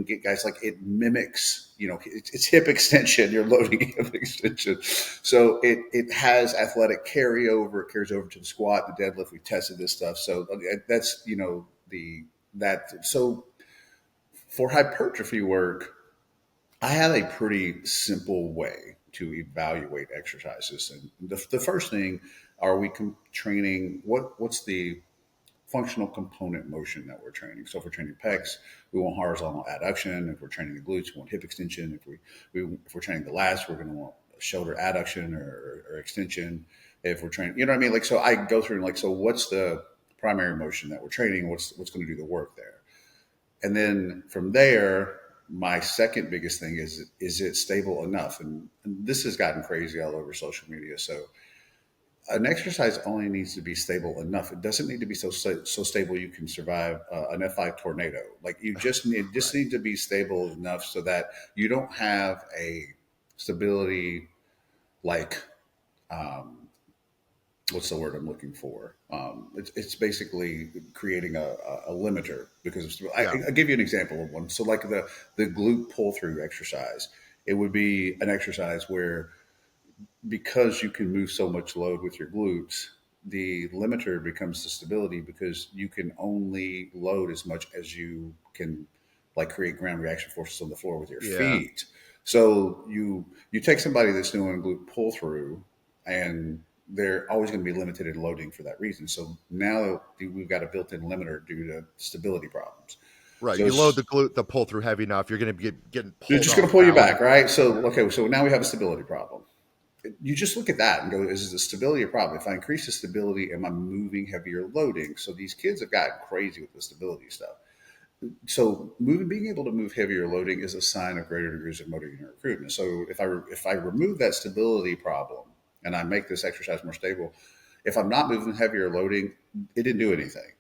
get guys like it mimics. It's hip extension. You're loading hip extension, so it has athletic carryover. It carries over to the squat, the deadlift. We tested this stuff, so that's the that so for hypertrophy work. I have a pretty simple way, to evaluate exercises. And the first thing, are we training? What's the functional component motion that we're training? So if we're training pecs, we want horizontal adduction. If we're training the glutes, we want hip extension. If we're training the lats, we're going to want shoulder adduction or extension. If we're training, you know what I mean? Like, so I go through and like, so what's the primary motion that we're training? What's going to do the work there? And then from there, my second biggest thing is it stable enough? And this has gotten crazy all over social media. So an exercise only needs to be stable enough. It doesn't need to be so stable you can survive an F5 tornado. Like you just need to be stable enough so that you don't have a stability like what's the word I'm looking for? It's basically creating a limiter because I'll give you an example of one. So like the glute pull through exercise, it would be an exercise where because you can move so much load with your glutes, the limiter becomes the stability because you can only load as much as you can like create ground reaction forces on the floor with your feet. So you take somebody that's doing glute pull through and they're always going to be limited in loading for that reason. So now we've got a built-in limiter due to stability problems. Right. So you load the glute, the pull through heavy enough, you're going to be getting pulled. They're just going to pull you back, right? So, okay, so now we have a stability problem. You just look at that and go, is the stability a problem? If I increase the stability, am I moving heavier loading? So these kids have gotten crazy with the stability stuff. So being able to move heavier loading is a sign of greater degrees of motor unit recruitment. So if I remove that stability problem and I make this exercise more stable, if I'm not moving heavier loading, it didn't do anything.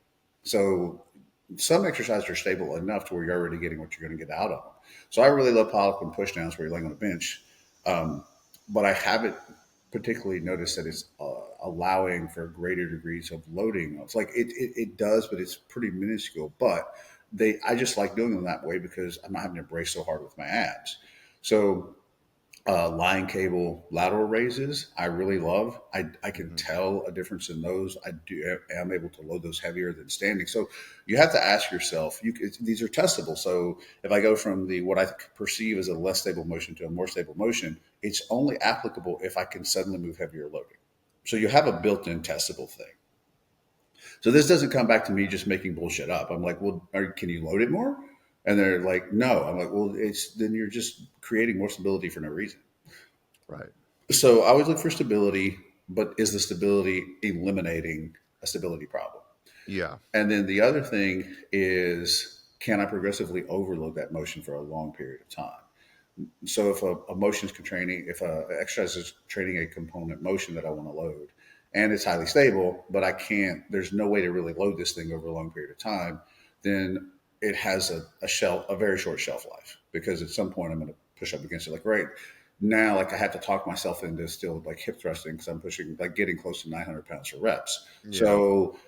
So some exercises are stable enough to where you're already getting what you're going to get out of them. So I really love power and push downs where you're laying on a bench. But I haven't particularly noticed that it's allowing for greater degrees of loading. It's like it does, but it's pretty minuscule. But I just like doing them that way because I'm not having to brace so hard with my abs. So line cable lateral raises, I really love. I can tell a difference in those. I'm able to load those heavier than standing. So you have to ask yourself, these are testable. So if I go from what I perceive as a less stable motion to a more stable motion, it's only applicable if I can suddenly move heavier loading. So you have a built-in testable thing. So this doesn't come back to me just making bullshit up. I'm like, well, can you load it more? And they're like, no. I'm like, well, then you're just creating more stability for no reason. Right. So I always look for stability, but is the stability eliminating a stability problem? Yeah. And then the other thing is, can I progressively overload that motion for a long period of time? So if a motion is training, if an exercise is training a component motion that I want to load, and it's highly stable, but there's no way to really load this thing over a long period of time, then it has a very short shelf life because at some point I'm going to push up against it. Like right now, like I have to talk myself into still like hip thrusting because I'm pushing, like getting close to 900 pounds for reps. Yeah. So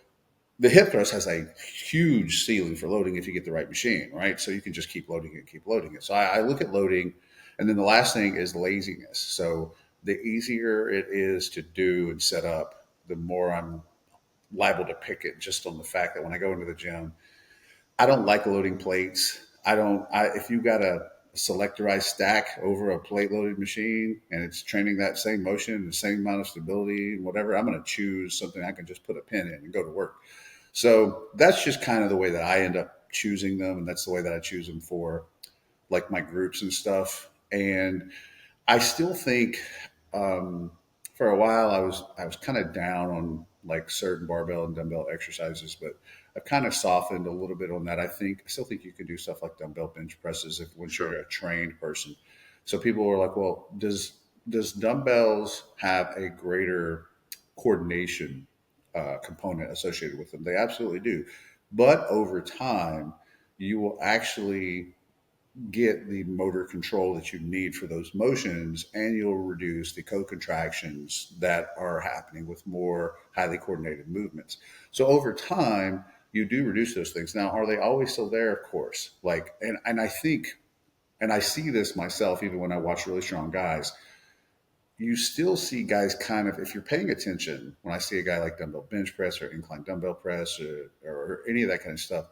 the hip thrust has a huge ceiling for loading if you get the right machine, right? So you can just keep loading it. So I look at loading. And then the last thing is laziness. So the easier it is to do and set up, the more I'm liable to pick it just on the fact that when I go into the gym, I don't like loading plates. If you got a selectorized stack over a plate loaded machine and it's training that same motion, the same amount of stability and whatever, I'm going to choose something I can just put a pin in and go to work. So that's just kind of the way that I end up choosing them. And that's the way that I choose them for like my groups and stuff. And I still think for a while I was kind of down on like certain barbell and dumbbell exercises, but I've kind of softened a little bit on that. I still think you can do stuff like dumbbell bench presses once you're a trained person. So people are like, well, does dumbbells have a greater coordination component associated with them? They absolutely do. But over time, you will actually get the motor control that you need for those motions, and you'll reduce the co-contractions that are happening with more highly coordinated movements. So over time, you do reduce those things. Now, are they always still there? Of course. And I think, and I see this myself, even when I watch really strong guys, you still see guys kind of, if you're paying attention, when I see a guy like dumbbell bench press or incline dumbbell press or any of that kind of stuff,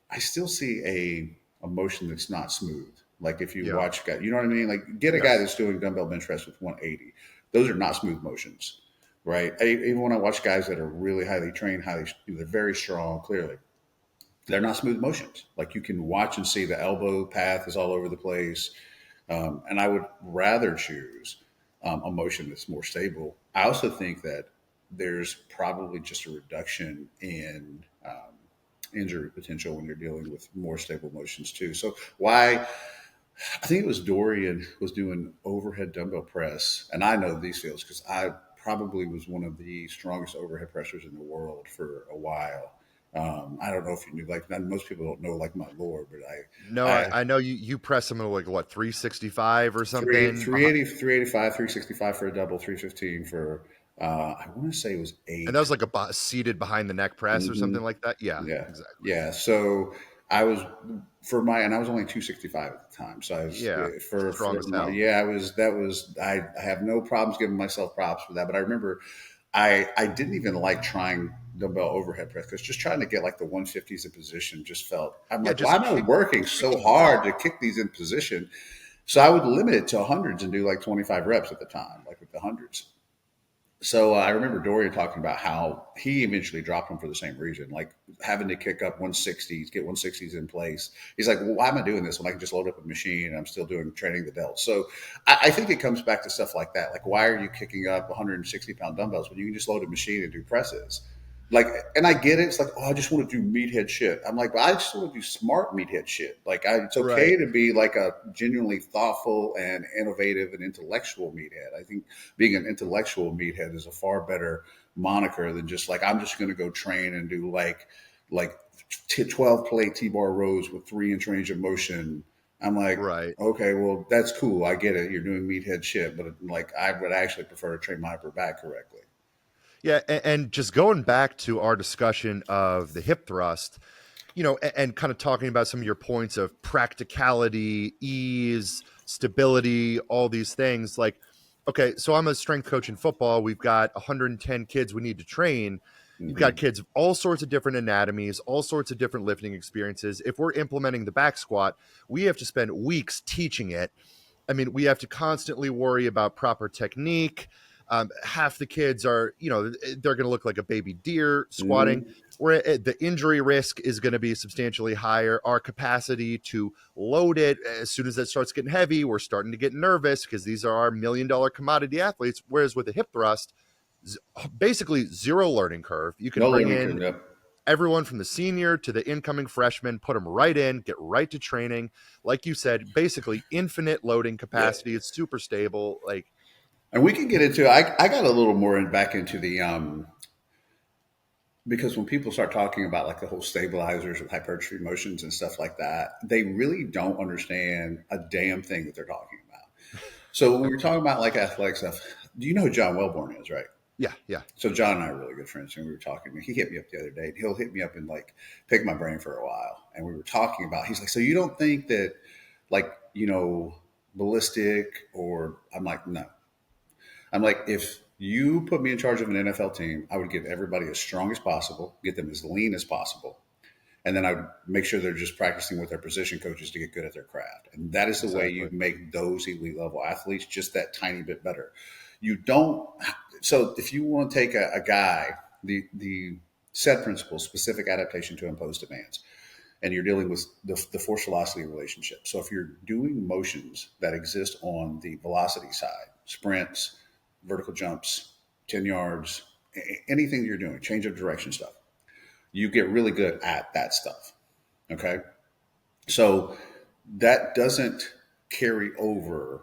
I still see a motion that's not smooth. Like if you Yeah. watch guy, you know what I mean? Like get a guy Yes. that's doing dumbbell bench press with 180. Those are not smooth motions, right? Even when I watch guys that are really highly trained, they're very strong, clearly they're not smooth motions. Like you can watch and see the elbow path is all over the place. And I would rather choose a motion that's more stable. I also think that there's probably just a reduction in injury potential when you're dealing with more stable motions too. So why I think it was Dorian was doing overhead dumbbell press, and I know these fields because I probably was one of the strongest overhead pressers in the world for a while. I don't know if you knew, like most people don't know, like my lore, but No, I I know you press them like what 365 or something, 385, 365 for a double, 315 for I want to say it was and that eight. was like a seated behind the neck press or Hmm. something like that. Yeah, Yeah, exactly. yeah. So I was and I was only 265 at the time. So I was Yeah, strong for as my, hell. yeah, I was that was I have no problems giving myself props for that. But I remember I didn't even like trying dumbbell overhead press because just trying to get like the 150s in position just felt I'm Yeah, like, why just am I working so kicking. Yeah, hard to kick these in position? So I would limit it to hundreds and do like 25 reps at the time, like with the hundreds. So I remember Dorian talking about how he eventually dropped them for the same reason, like having to kick up 160s, get 160s in place. He's like, well, why am I doing this when I can just load up a machine and I'm still doing training the delts? So I think it comes back to stuff like that. Like, why are you kicking up 160-pound dumbbells when you can just load a machine and do presses? Like, and I get it. It's like, oh, I just want to do meathead shit. I'm like, well, I just want to do smart meathead shit. It's right. okay to be like a genuinely thoughtful and innovative and intellectual meathead. I think being an intellectual meathead is a far better moniker than just like I'm just going to go train and do like 12 plate T-bar rows with 3-inch range of motion. I'm like, Right. okay, well that's cool. I get it. You're doing meathead shit, but like I would actually prefer to train my upper back correctly. Yeah, and just going back to our discussion of the hip thrust, and kind of talking about some of your points of practicality, ease, stability, all these things. Like, okay, so I'm a strength coach in football. We've got 110 kids we need to train. You've got Hmm. kids of all sorts of different anatomies, all sorts of different lifting experiences. If we're implementing the back squat, we have to spend weeks teaching it. I mean, we have to constantly worry about proper technique. Half the kids are, they're going to look like a baby deer squatting, Hmm. where the injury risk is going to be substantially higher. Our capacity to load it as soon as it starts getting heavy, we're starting to get nervous because these are our $1 million commodity athletes. Whereas with a hip thrust, basically zero learning curve. You can No bring learning in curve. Yep. everyone from the senior to the incoming freshman, put them right in, get right to training. Like you said, basically infinite loading Yep. capacity. It's super stable. Like, And we can get into. I got a little more back into the because when people start talking about like the whole stabilizers with hypertrophy motions and stuff like that, they really don't understand a damn thing that they're talking about. So when we're talking about like athletic stuff, do you know who John Wellborn is, right? yeah, yeah. So John and I are really good friends, and we were talking. He hit me up the other day. He'll hit me up and like pick my brain for a while, and we were talking about. He's like, "So you don't think that, like, ballistic?" Or I'm like, "No." I'm like, if you put me in charge of an NFL team, I would get everybody as strong as possible, get them as lean as possible, and then I would make sure they're just practicing with their position coaches to get good at their craft. And that is the way you Exactly. make those elite level athletes just that tiny bit better. You don't. So if you want to take a guy, the set principle, specific adaptation to imposed demands, and you're dealing with the force velocity relationship. So if you're doing motions that exist on the velocity side, sprints, vertical jumps, 10 yards, anything you're doing, change of direction stuff, you get really good at that stuff. Okay. So that doesn't carry over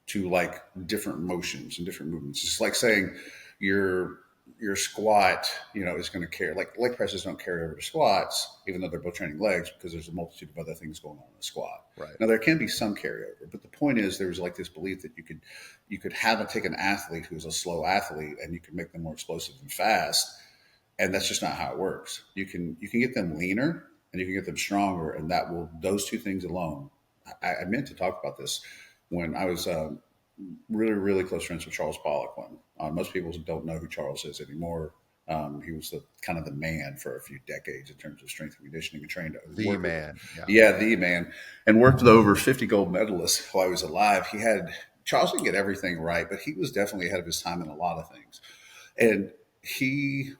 to like different motions and different movements. It's like saying your your squat, is going to carry like leg presses don't carry over to squats, even though they're both training legs because there's a multitude of other things going on in the squat. Right. Now there can be some carryover, but the point is there was like this belief that you could take an athlete who's a slow athlete and you can make them more explosive and fast, and that's just not how it works. You can get them leaner and you can get them stronger, and those two things alone. I meant to talk about this when I was really, really close friends with Charles Pollock. Most people don't know who Charles is anymore. He was kind of the man for a few decades in terms of strength and conditioning, and trained to The work with, man. Yeah. yeah, the man, and worked with over 50 gold medalists while he was alive. Charles didn't get everything right, but he was definitely ahead of his time in a lot of things. And he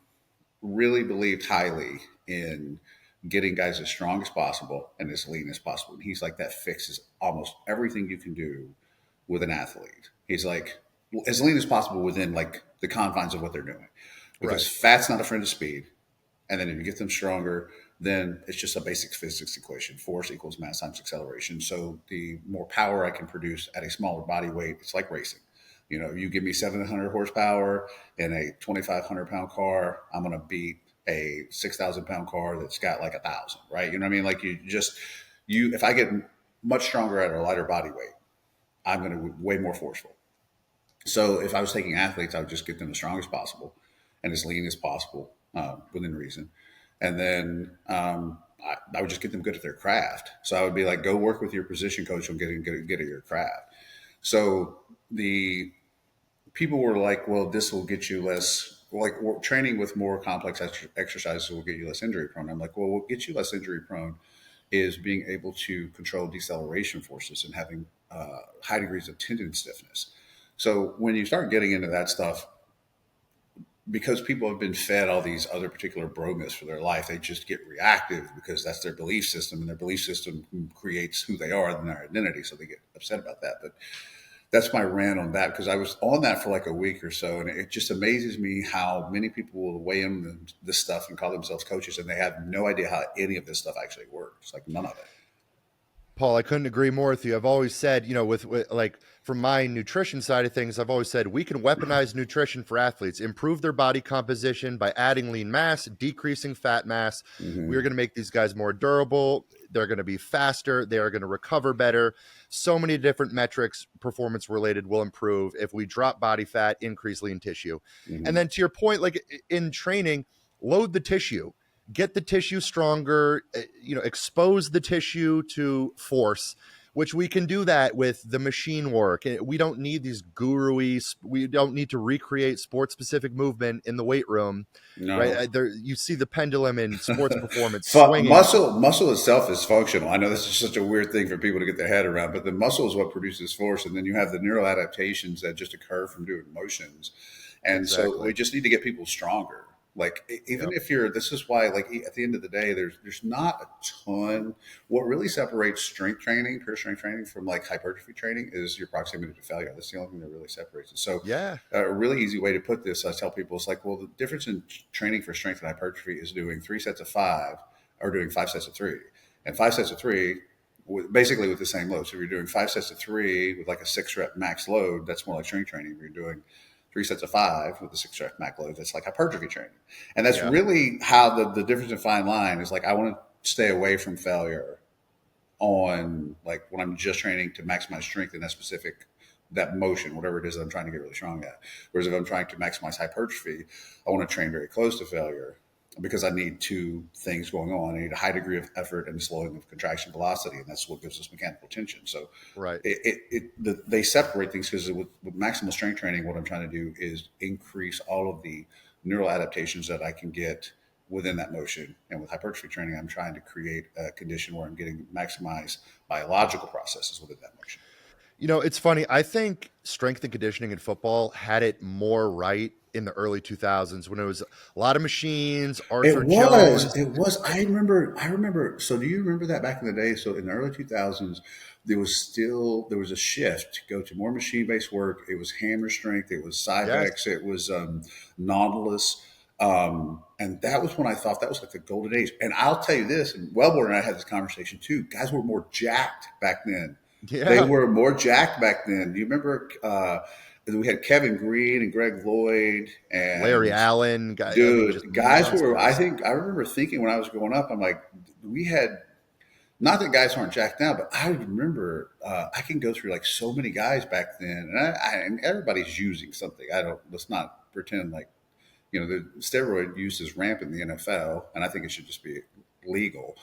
really believed highly in getting guys as strong as possible and as lean as possible. And he's like, that fixes almost everything you can do with an athlete. He's like, as lean as possible within like the confines of what they're doing, because Right. fat's not a friend of speed. And then if you get them stronger, then it's just a basic physics equation: force equals mass times acceleration. So the more power I can produce at a smaller body weight, it's like racing. You give me 700 horsepower in a 2,500 pound car, I'm going to beat a 6,000 pound car that's got like 1,000, right? You know what I mean? Like if I get much stronger at a lighter body weight, I'm going to be way more forceful. So if I was taking athletes, I would just get them as strong as possible and as lean as possible, within reason. And then I would just get them good at their craft. So I would be like, go work with your position coach on getting good at your craft. So the people were like, well, this will get you less, like training with more complex exercises will get you less injury prone. I'm like, well, what gets you less injury prone is being able to control deceleration forces and having high degrees of tendon stiffness. So when you start getting into that stuff, because people have been fed all these other particular bro myths for their life, they just get reactive because that's their belief system, and their belief system creates who they are and their identity. So they get upset about that. But that's my rant on that, because I was on that for like a week or so, and it just amazes me how many people will weigh in this stuff and call themselves coaches, and they have no idea how any of this stuff actually works. Like none of it. Paul, I couldn't agree more with you. I've always said, with like from my nutrition side of things, I've always said we can weaponize nutrition for athletes, improve their body composition by adding lean mass, decreasing fat mass. We are Mm-hmm. going to make these guys more durable. They're going to be faster. They are going to recover better. So many different metrics, performance related, will improve if we drop body fat, increase lean tissue. And Mm-hmm. then to your point, like in training, load the tissue, get the tissue stronger, expose the tissue to force, which we can do that with the machine work. We don't need these we don't need to recreate sports specific movement in the weight room, right? No. There, you see the pendulum in sports performance swinging. Muscle itself is functional. I know this is such a weird thing for people to get their head around, but the muscle is what produces force, and then you have the neural adaptations that just occur from doing motions. And so we Exactly. just need to get people stronger. Like even Yep. if you're, this is why, like at the end of the day, there's not a ton. What really separates strength training, pure strength training, from like hypertrophy training is your proximity to failure. That's the only thing that really separates it. So Yeah. a really easy way to put this, I tell people, it's like, well, the difference in training for strength and hypertrophy is doing 3 sets of 5 or doing 5 sets of 3. And 5 sets of 3, basically with the same load. So if you're doing 5 sets of 3 with like a 6 rep max load, that's more like strength training. If you're doing 3 sets of 5 with a 6 rep max load, that's like hypertrophy training. And that's Yeah. really how the difference in fine line is. Like, I want to stay away from failure on like when I'm just training to maximize strength in that motion, whatever it is that I'm trying to get really strong at. Whereas if I'm trying to maximize hypertrophy, I want to train very close to failure, because I need two things going on. I need a high degree of effort and slowing of contraction velocity, and that's what gives us mechanical tension. So Right. they separate things, because with maximal strength training, what I'm trying to do is increase all of the neural adaptations that I can get within that motion. And with hypertrophy training, I'm trying to create a condition where I'm getting maximized biological processes within that motion. It's funny. I think strength and conditioning in football had it more right in the early 2000s when it was a lot of machines, It Arthur was. Jones. It was. I remember. So do you remember that back in the day? So in the early 2000s, there was a shift to go to more machine based work. It was hammer strength. It was Yes. Cybex. It was Nautilus. And that was when I thought that was like the golden age. And I'll tell you this, and Wellborn and I had this conversation too. Guys were more jacked back then. They Yeah. were more jacked back then. Do you remember? We had Kevin Green and Greg Lloyd Larry and Allen, I mean, just dude, guys were. I monsters. think I remember thinking when I was growing up, I'm like, we had, not that guys aren't jacked now, but I remember I can go through like so many guys back then, and everybody's using something. I don't. Let's not pretend like, the steroid use is rampant in the NFL, and I think it should just be legal.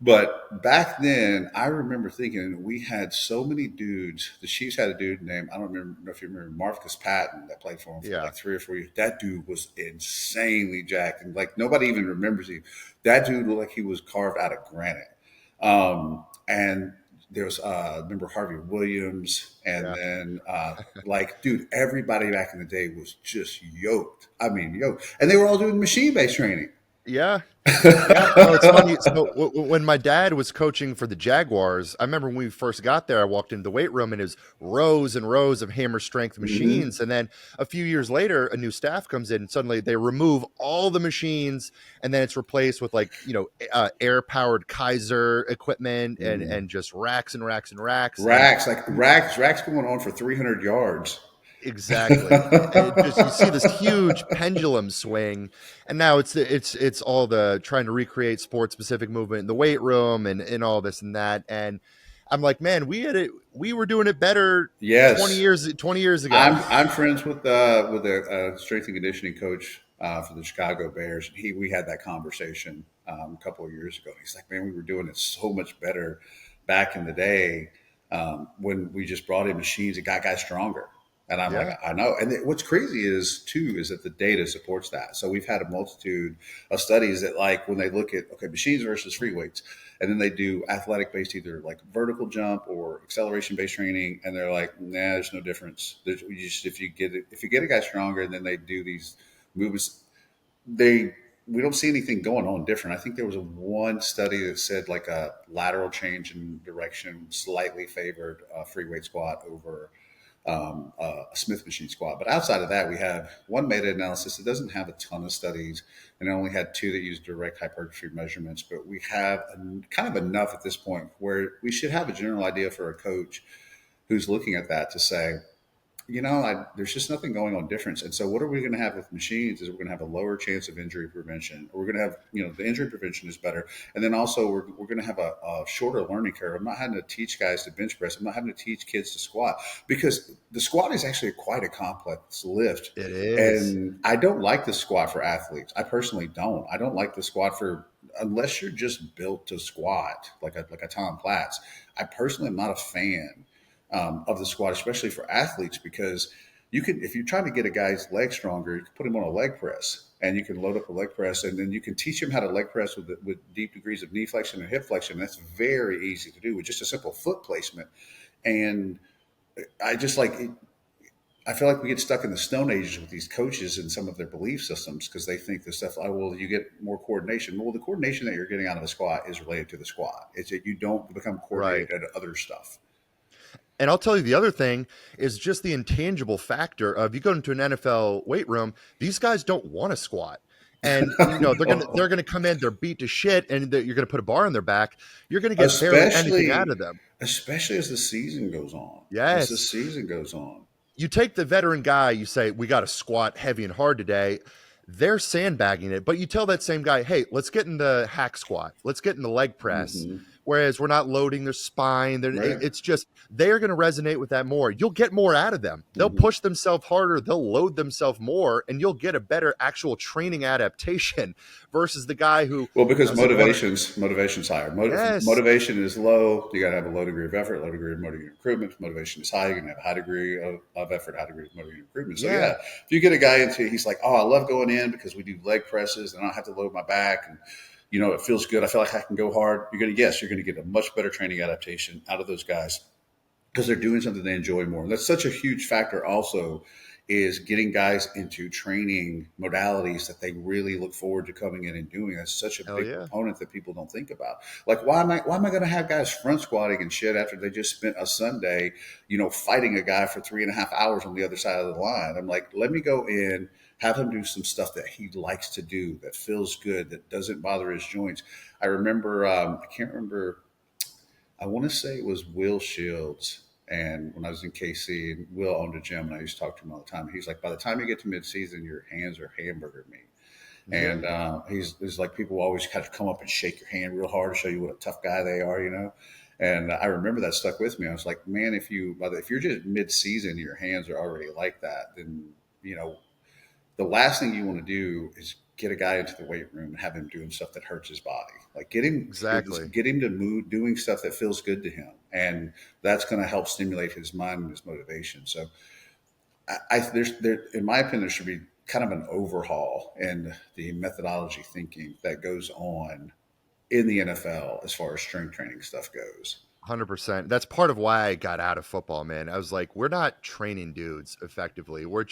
But back then, I remember thinking we had so many dudes. The Chiefs had a dude named, I don't remember if you remember, Marcus Patton, that played for him for Yeah. like 3 or 4 years. That dude was insanely jacked, and like nobody even remembers him. That dude looked like he was carved out of granite. And there was, remember Harvey Williams, and Yeah. then like, dude, everybody back in the day was just yoked. I mean, yoked, and they were all doing machine based training. Yeah. Yeah, no, it's funny. So when my dad was coaching for the Jaguars, I remember when we first got there, I walked into the weight room and it was rows and rows of hammer strength Hmm. machines. And then a few years later, a new staff comes in and suddenly they remove all the machines and then it's replaced with like, air powered Kaiser equipment and just racks and racks and racks. And Racks, like racks going on for 300 yards. exactly. It just you see this huge pendulum swing, and now it's all the trying to recreate sports specific movement in the weight room and all this and that. And I'm like, man, we were doing it better Yes, 20 years ago. I'm friends with a strength and conditioning coach for the Chicago Bears. We had that conversation a couple of years ago. He's like, man, we were doing it so much better back in the day when we just brought in machines and got guys stronger. And I'm like, Yeah. I know. And what's crazy is too is that the data supports that. So we've had a multitude of studies that, like, when they look at machines versus free weights, and then they do athletic based, either like vertical jump or acceleration based training, and they're like, nah, there's no difference. If you get a guy stronger, and then they do these movements, they we don't see anything going on different. I think there was one study that said like a lateral change in direction slightly favored a free weight squat over a Smith machine squat. But outside of that, we have one meta analysis that doesn't have a ton of studies, and it only had two that use direct hypertrophy measurements. But we have kind of enough at this point where we should have a general idea for a coach who's looking at that to say, there's just nothing going on difference. And so, what are we going to have with machines? Is we're going to have a lower chance of injury prevention. Or we're going to have, the injury prevention is better. And then also, we're going to have a shorter learning curve. I'm not having to teach guys to bench press. I'm not having to teach kids to squat, because the squat is actually quite a complex lift. It is. And I don't like the squat for athletes. I personally don't. I don't like the squat unless you're just built to squat like a Tom Platz. I personally am not a fan of the squat, especially for athletes, because if you're trying to get a guy's leg stronger, you can put him on a leg press, and you can load up a leg press, and then you can teach him how to leg press with deep degrees of knee flexion and hip flexion. That's very easy to do with just a simple foot placement. And I just like it, I feel like we get stuck in the stone ages with these coaches and some of their belief systems, because they think this stuff, oh, well, you get more coordination. Well, the coordination that you're getting out of the squat is related to the squat. It's that you don't become Right. coordinated at other stuff. And I'll tell you the other thing is just the intangible factor of you go into an NFL weight room, these guys don't want to squat. And they're gonna come in, they're beat to shit, and you're gonna put a bar on their back. You're gonna get barely anything out especially of them. especially as the season goes on. As the Yes. season goes on. You take the veteran guy, you say, we got to squat heavy and hard today. They're sandbagging it. But you tell that same guy, hey, let's get in the hack squat. Let's get in the leg press. Hmm. Whereas we're not loading their spine. Right. It's just, they're going to resonate with that more. You'll get more out of them. They'll Hmm. push themselves harder. They'll load themselves more, and you'll get a better actual training adaptation versus the guy who Well, because doesn't want to. motivation's higher. Yes. Motivation is low. You got to have a low degree of effort, low degree of motivating improvement. Motivation is high. You're going to have a high degree of effort, high degree of motivating improvement. So Yeah. yeah, if you get a guy he's like, oh, I love going in because we do leg presses and I don't have to load my back, and it feels good. I feel like I can go hard. You're going to get a much better training adaptation out of those guys because they're doing something they enjoy more. And that's such a huge factor also, is getting guys into training modalities that they really look forward to coming in and doing. That's such a Hell big yeah. component that people don't think about. Like, why am I going to have guys front squatting and shit after they just spent a Sunday, fighting a guy for 3.5 hours on the other side of the line? I'm like, let me go in, have him do some stuff that he likes to do, that feels good, that doesn't bother his joints. I remember, I can't remember, I want to say it was Will Shields. And when I was in KC, and Will owned a gym, and I used to talk to him all the time. He's like, by the time you get to mid-season, your hands are hamburger meat. Yeah. And he's like, people always kind of come up and shake your hand real hard to show you what a tough guy they are. And I remember that stuck with me. I was like, man, if you're just mid-season, your hands are already like that, then you know the last thing you want to do is get a guy into the weight room and have him doing stuff that hurts his body. Like Exactly. get him to move doing stuff that feels good to him, and that's going to help stimulate his mind and his motivation. So, in my opinion, there should be kind of an overhaul in the methodology thinking that goes on in the NFL as far as strength training stuff goes. 100%. That's part of why I got out of football, man. I was like, we're not training dudes effectively. We're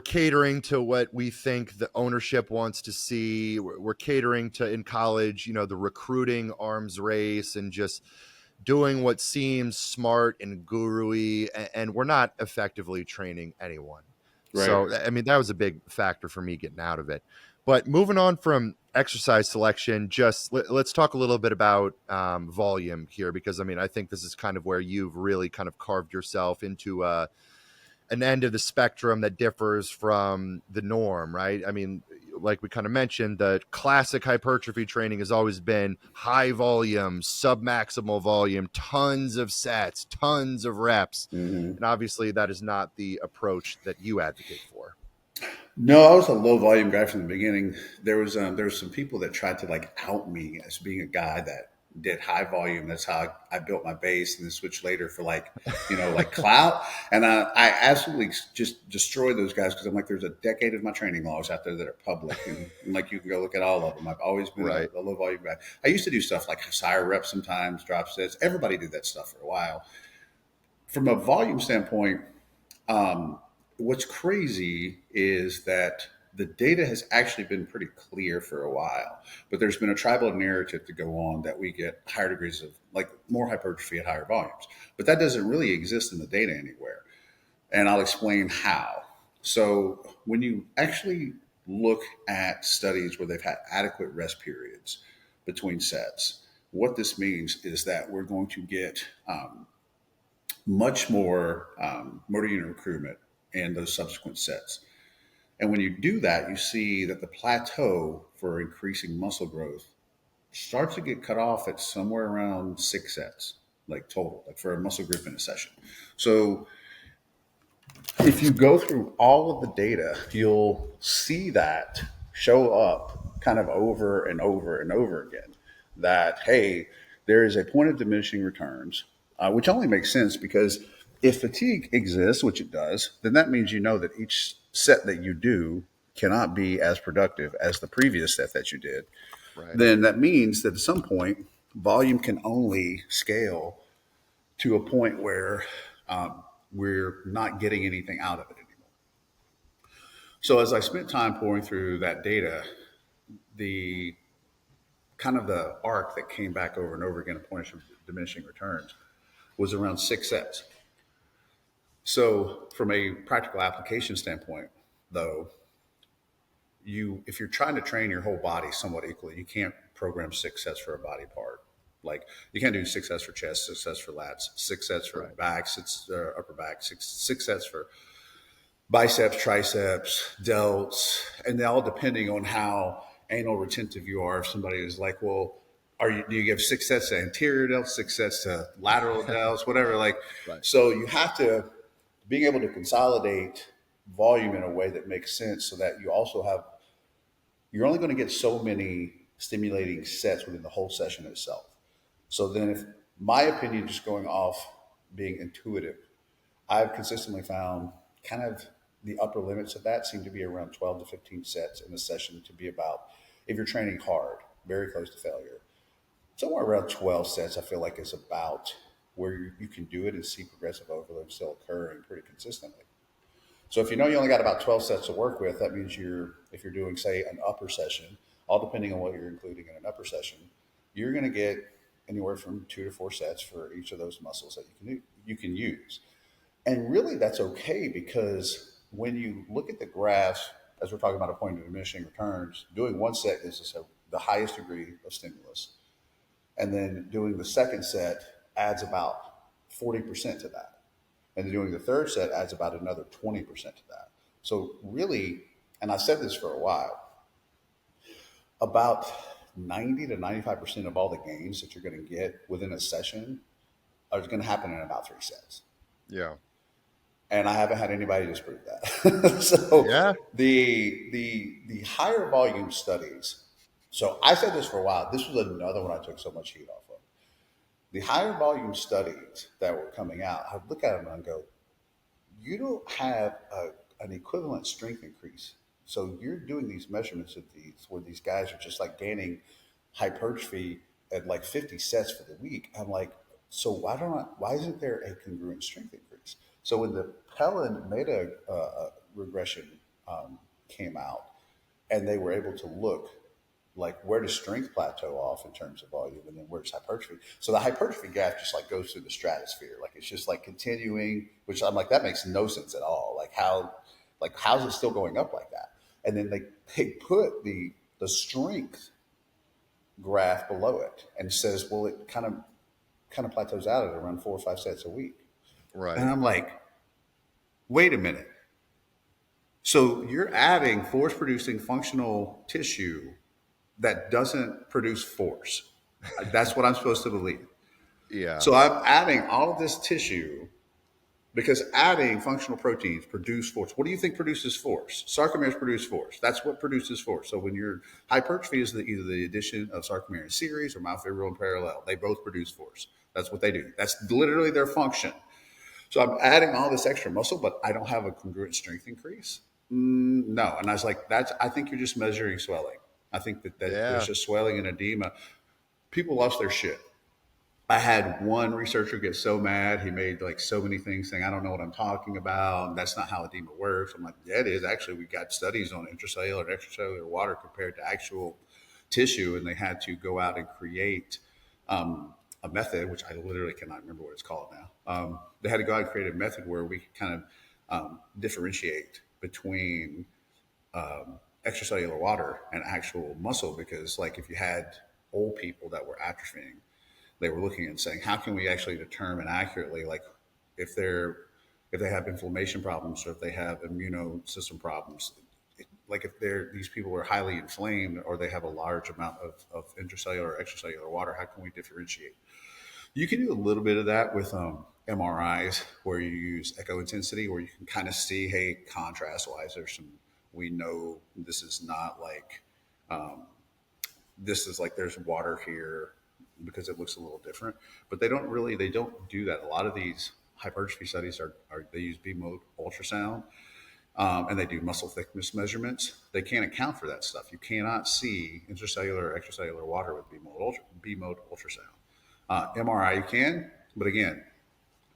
catering to what we think the ownership wants to see. We're catering to, in college, the recruiting arms race and just doing what seems smart and guru-y, and we're not effectively training anyone. Right. So, I mean, that was a big factor for me getting out of it. But moving on from exercise selection, just let's talk a little bit about volume here, because I mean, I think this is kind of where you've really kind of carved yourself into an end of the spectrum that differs from the norm, right? I mean, like we kind of mentioned, the classic hypertrophy training has always been high volume, submaximal volume, tons of sets, tons of reps. Mm-hmm. And obviously that is not the approach that you advocate for. No, I was a low volume guy from the beginning. There was some people that tried to like out me as being a guy that did high volume. That's how I built my base, and then switched later for like like clout. And I absolutely just destroyed those guys because I'm like, there's a decade of my training logs out there that are public, and like you can go look at all of them. I've always been Right. a low volume guy. I used to do stuff like higher reps sometimes, drop sets. Everybody did that stuff for a while. From a volume standpoint, what's crazy is that the data has actually been pretty clear for a while, but there's been a tribal narrative to go on that we get higher degrees of like more hypertrophy at higher volumes, but that doesn't really exist in the data anywhere. And I'll explain how. So when you actually look at studies where they've had adequate rest periods between sets, what this means is that we're going to get much more motor unit recruitment in those subsequent sets. And when you do that, you see that the plateau for increasing muscle growth starts to get cut off at somewhere around 6 sets, like total, like for a muscle group in a session. So if you go through all of the data, you'll see that show up kind of over and over and over again. That, hey, there is a point of diminishing returns, which only makes sense because if fatigue exists, which it does, then that means you know that each set that you do cannot be as productive as the previous set that you did. Right. Then that means that at some point, volume can only scale to a point where we're not getting anything out of it anymore. So as I spent time pouring through that data, the kind of the arc that came back over and over again at points of diminishing returns was around 6 sets. So from a practical application standpoint, though, if you're trying to train your whole body somewhat equally, you can't program 6 sets for a body part. Like you can't do 6 sets for chest, 6 sets for lats, 6 sets for Right. back, upper back, six sets for biceps, triceps, delts, and they're all depending on how anal retentive you are. If somebody is like, well, do you give 6 sets to anterior delts, 6 sets to lateral delts, whatever? Like, Right. so you have to being able to consolidate volume in a way that makes sense, so that you also have you're only going to get so many stimulating sets within the whole session itself. So then, if my opinion, just going off being intuitive, I've consistently found kind of the upper limits of that seem to be around 12 to 15 sets in a session to be about, if you're training hard, very close to failure. Somewhere around 12 sets, I feel like is about where you can do it and see progressive overload still occurring pretty consistently. So if you know you only got about 12 sets to work with, that means if you're doing, say, an upper session, all depending on what you're including in an upper session, you're going to get anywhere from 2 to 4 sets for each of those muscles that you can use. And really, that's okay, because when you look at the graphs, as we're talking about a point of diminishing returns, doing 1 set is the highest degree of stimulus. And then doing the second set adds about 40% to that. And then doing the third set adds about another 20% to that. So really, and I've said this for a while, about 90 to 95% of all the gains that you're going to get within a session are going to happen in about 3 sets. Yeah. and I haven't had anybody disprove that. So Yeah. the higher volume studies. So I said this for a while. This was another one I took so much heat off of. The higher volume studies that were coming out, I would look at them and go, you don't have an equivalent strength increase. So you're doing these measurements of these where these guys are just like gaining hypertrophy at like 50 sets for the week. I'm like, so why isn't there a congruent strength increase? So when the Pellin meta regression came out, and they were able to look like where does strength plateau off in terms of volume, and then where's hypertrophy. So the hypertrophy graph just like goes through the stratosphere, like it's just like continuing, which I'm like, that makes no sense at all. Like how's it still going up like that? And then they put the strength graph below it and says, well, it kind of plateaus out at around 4 or 5 sets a week. And Right. I'm like, wait a minute. So you're adding force producing functional tissue that doesn't produce force. That's what I'm supposed to believe. Yeah. So I'm adding all of this tissue because adding functional proteins produce force. What do you think produces force? Sarcomeres produce force. That's what produces force. So when your hypertrophy is either the addition of sarcomere in series or myofibril in parallel, they both produce force. That's what they do. That's literally their function. So I'm adding all this extra muscle, but I don't have a congruent strength increase. No, and I was like, that's. I think you're just measuring swelling. I think that there's Yeah. just swelling and edema. People lost their shit. I had one researcher get so mad. He made like so many things saying, I don't know what I'm talking about. That's not how edema works. I'm like, yeah, it is. Actually, we got studies on intracellular and extracellular water compared to actual tissue, and they had to go out and create a method, which I literally cannot remember what it's called now. They had to go out and create a method where we could kind of differentiate between extracellular water and actual muscle, because like if you had old people that were atrophying, they were looking and saying, how can we actually determine accurately, like if they have inflammation problems or if they have immune system problems, like if these people are highly inflamed or they have a large amount of intracellular or extracellular water, how can we differentiate? You can do a little bit of that with MRIs where you use echo intensity, where you can kind of see, hey, contrast wise, we know this is not like, this is like there's water here because it looks a little different. But they don't do that. A lot of these hypertrophy studies they use B mode ultrasound, and they do muscle thickness measurements. They can't account for that stuff. You cannot see intracellular or extracellular water with B mode ultrasound. MRI you can, but again,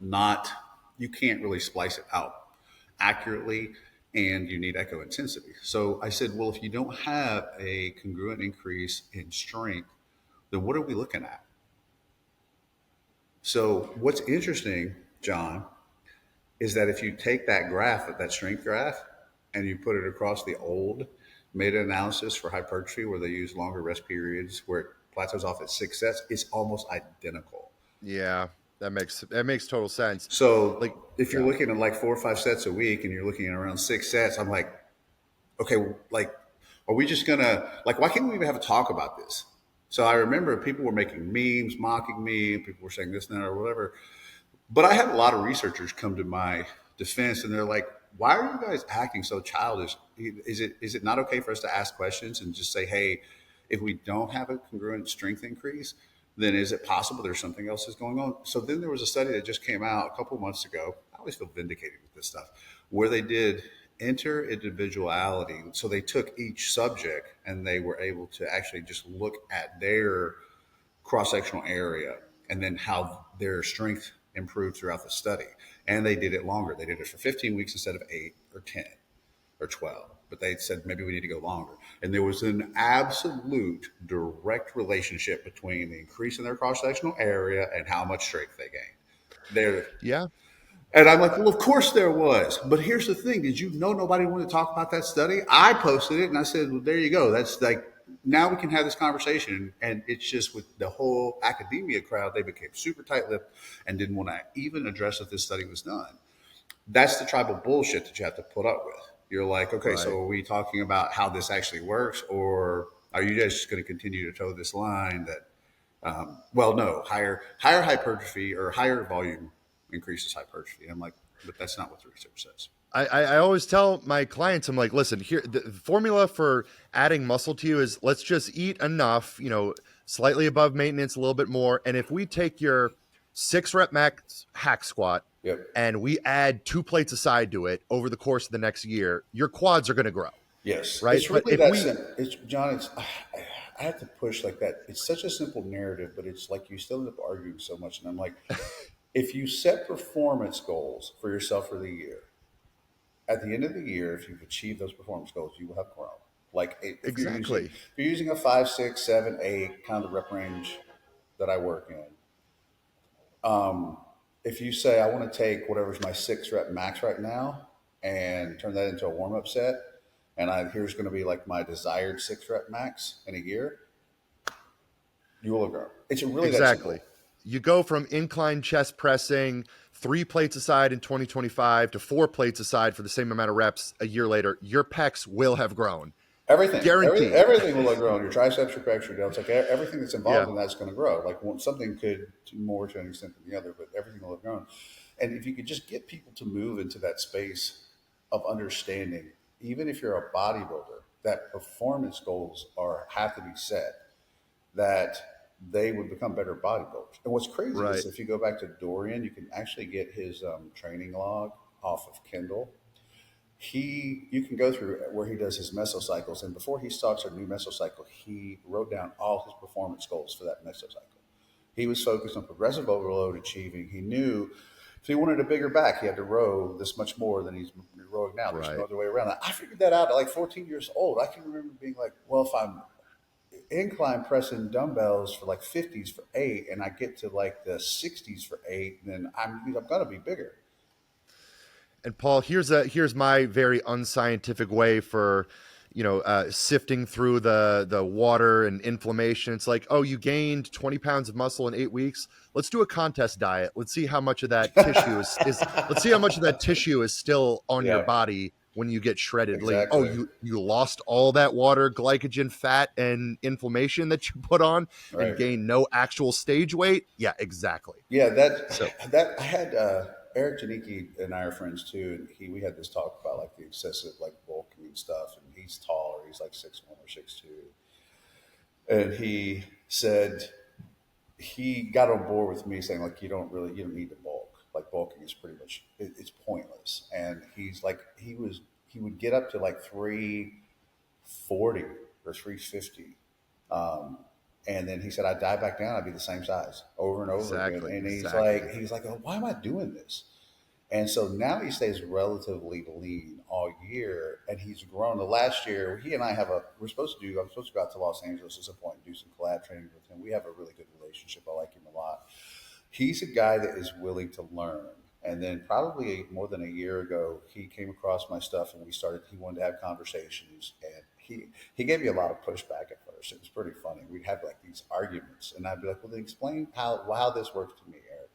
not you can't really splice it out accurately, and you need echo intensity. So I said, well, if you don't have a congruent increase in strength, then what are we looking at? So what's interesting, John, is that if you take that graph, that strength graph, and you put it across the old meta-analysis for hypertrophy where they use longer rest periods where it plateaus off at 6 sets, it's almost identical. Yeah. That makes total sense. So Like, if you're yeah. looking at like 4 or 5 sets a week and you're looking at around 6 sets, I'm like, okay, like, are we just gonna like? Why can't we even have a talk about this? So I remember people were making memes, mocking me. People were saying this and that or whatever. But I had a lot of researchers come to my defense, and they're like, "Why are you guys acting so childish? Is it not okay for us to ask questions and just say, hey, if we don't have a congruent strength increase, then is it possible there's something else that's going on?" So then there was a study that just came out a couple of months ago. I always feel vindicated with this stuff, where they did inter-individuality. So they took each subject and they were able to actually just look at their cross-sectional area and then how their strength improved throughout the study. And they did it longer. They did it for 15 weeks instead of 8 or 10 or 12. But they said maybe we need to go longer. And there was an absolute direct relationship between the increase in their cross-sectional area and how much strength they gained. There, Yeah. and I'm like, well, of course there was. But here's the thing: did you know nobody wanted to talk about that study? I posted it, and I said, well, there you go. That's like, now we can have this conversation. And it's just with the whole academia crowd, they became super tight-lipped and didn't want to even address that this study was done. That's the tribal bullshit that you have to put up with. You're like, okay, Right. so are we talking about how this actually works, or are you guys just going to continue to toe this line that, well, no, higher hypertrophy or higher volume increases hypertrophy? And I'm like, but that's not what the research says. I always tell my clients, I'm like, listen, here, the formula for adding muscle to you is let's just eat enough, slightly above maintenance, a little bit more. And if we take your 6 rep max hack squat Yep. and we add 2 plates aside to it over the course of the next year, your quads are going to grow. Yes, Right. it's But really if that we, simple. It's John. It's I have to push like that. It's such a simple narrative, but it's like you still end up arguing so much. And I'm like, if you set performance goals for yourself for the year, at the end of the year, if you've achieved those performance goals, you will have grown. Like exactly, if you're using a 5, 6, 7, 8 kind of the rep range that I work in, if you say I want to take whatever's my 6 rep max right now and turn that into a warm up set, and here's going to be like my desired 6 rep max in a year, you will have grown. It's really that simple. exactly. You go from incline chest pressing 3 plates aside in 2025 to 4 plates aside for the same amount of reps a year later. Your pecs will have grown. Guaranteed. Everything will grow. Your triceps, your pecs, your delts, like everything that's involved Yeah. in that's going to grow. Like something could more to an extent than the other, but everything will have grown. And if you could just get people to move into that space of understanding, even if you're a bodybuilder, that performance goals have to be set, that they would become better bodybuilders. And what's crazy Right. is if you go back to Dorian, you can actually get his training log off of Kindle. You can go through where he does his mesocycles, and before he starts a new mesocycle, he wrote down all his performance goals for that mesocycle. He was focused on progressive overload achieving. He knew if he wanted a bigger back, he had to row this much more than he's rowing now. There's no Right. other way around that. I figured that out at like 14 years old. I can remember being like, well, if I'm incline pressing dumbbells for like 50s for 8 and I get to like the 60s for 8, then I'm going to be bigger. And Paul, here's my very unscientific way for sifting through the water and inflammation. It's like, oh, you gained 20 pounds of muscle in 8 weeks. Let's do a contest diet. Let's see how much of that tissue is let's see how much of that tissue is still on your Yeah, body when you get shredded lean. Oh, exactly. you lost all that water, glycogen, fat, and inflammation that you put on and Right. gained no actual stage weight. Yeah, exactly. Yeah, So that I had Eric Janicki and I are friends too, and we had this talk about like the excessive like bulking and stuff, and he's taller, he's like 6'1" or 6'2", and he said he got on board with me saying like you don't need to bulk, like bulking is pretty much it's pointless, and he's like he would get up to like 340 or 350. Um, and then he said, I'd die back down. I'd be the same size over and over again. exactly, And exactly. he's like, oh, why am I doing this? And so now he stays relatively lean all year, and he's grown. The last year, he and I I'm supposed to go out to Los Angeles at some point and do some collab training with him. We have a really good relationship. I like him a lot. He's a guy that is willing to learn. And then probably more than a year ago, he came across my stuff and he wanted to have conversations, and he gave me a lot of pushback at first. It was pretty funny. We'd have like these arguments, and I'd be like, well, then explain how this works to me, Eric.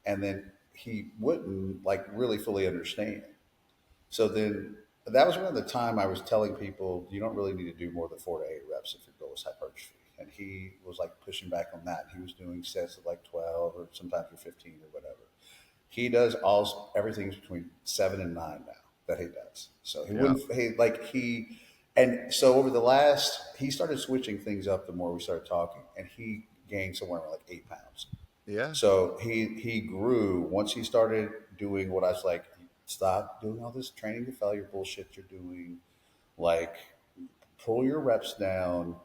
And then he wouldn't like really fully understand. So then that was around the time I was telling people you don't really need to do more than 4 to 8 reps if your goal is hypertrophy. And he was like pushing back on that. He was doing sets of like 12 or sometimes 15 or whatever. He does everything's between 7 and 9 now that he does. So he Yeah. wouldn't and so over the last he started switching things up the more we started talking, and he gained somewhere around like 8 pounds. Yeah. So he grew once he started doing what I was like, stop doing all this training to failure bullshit you're doing. Like, pull your reps down,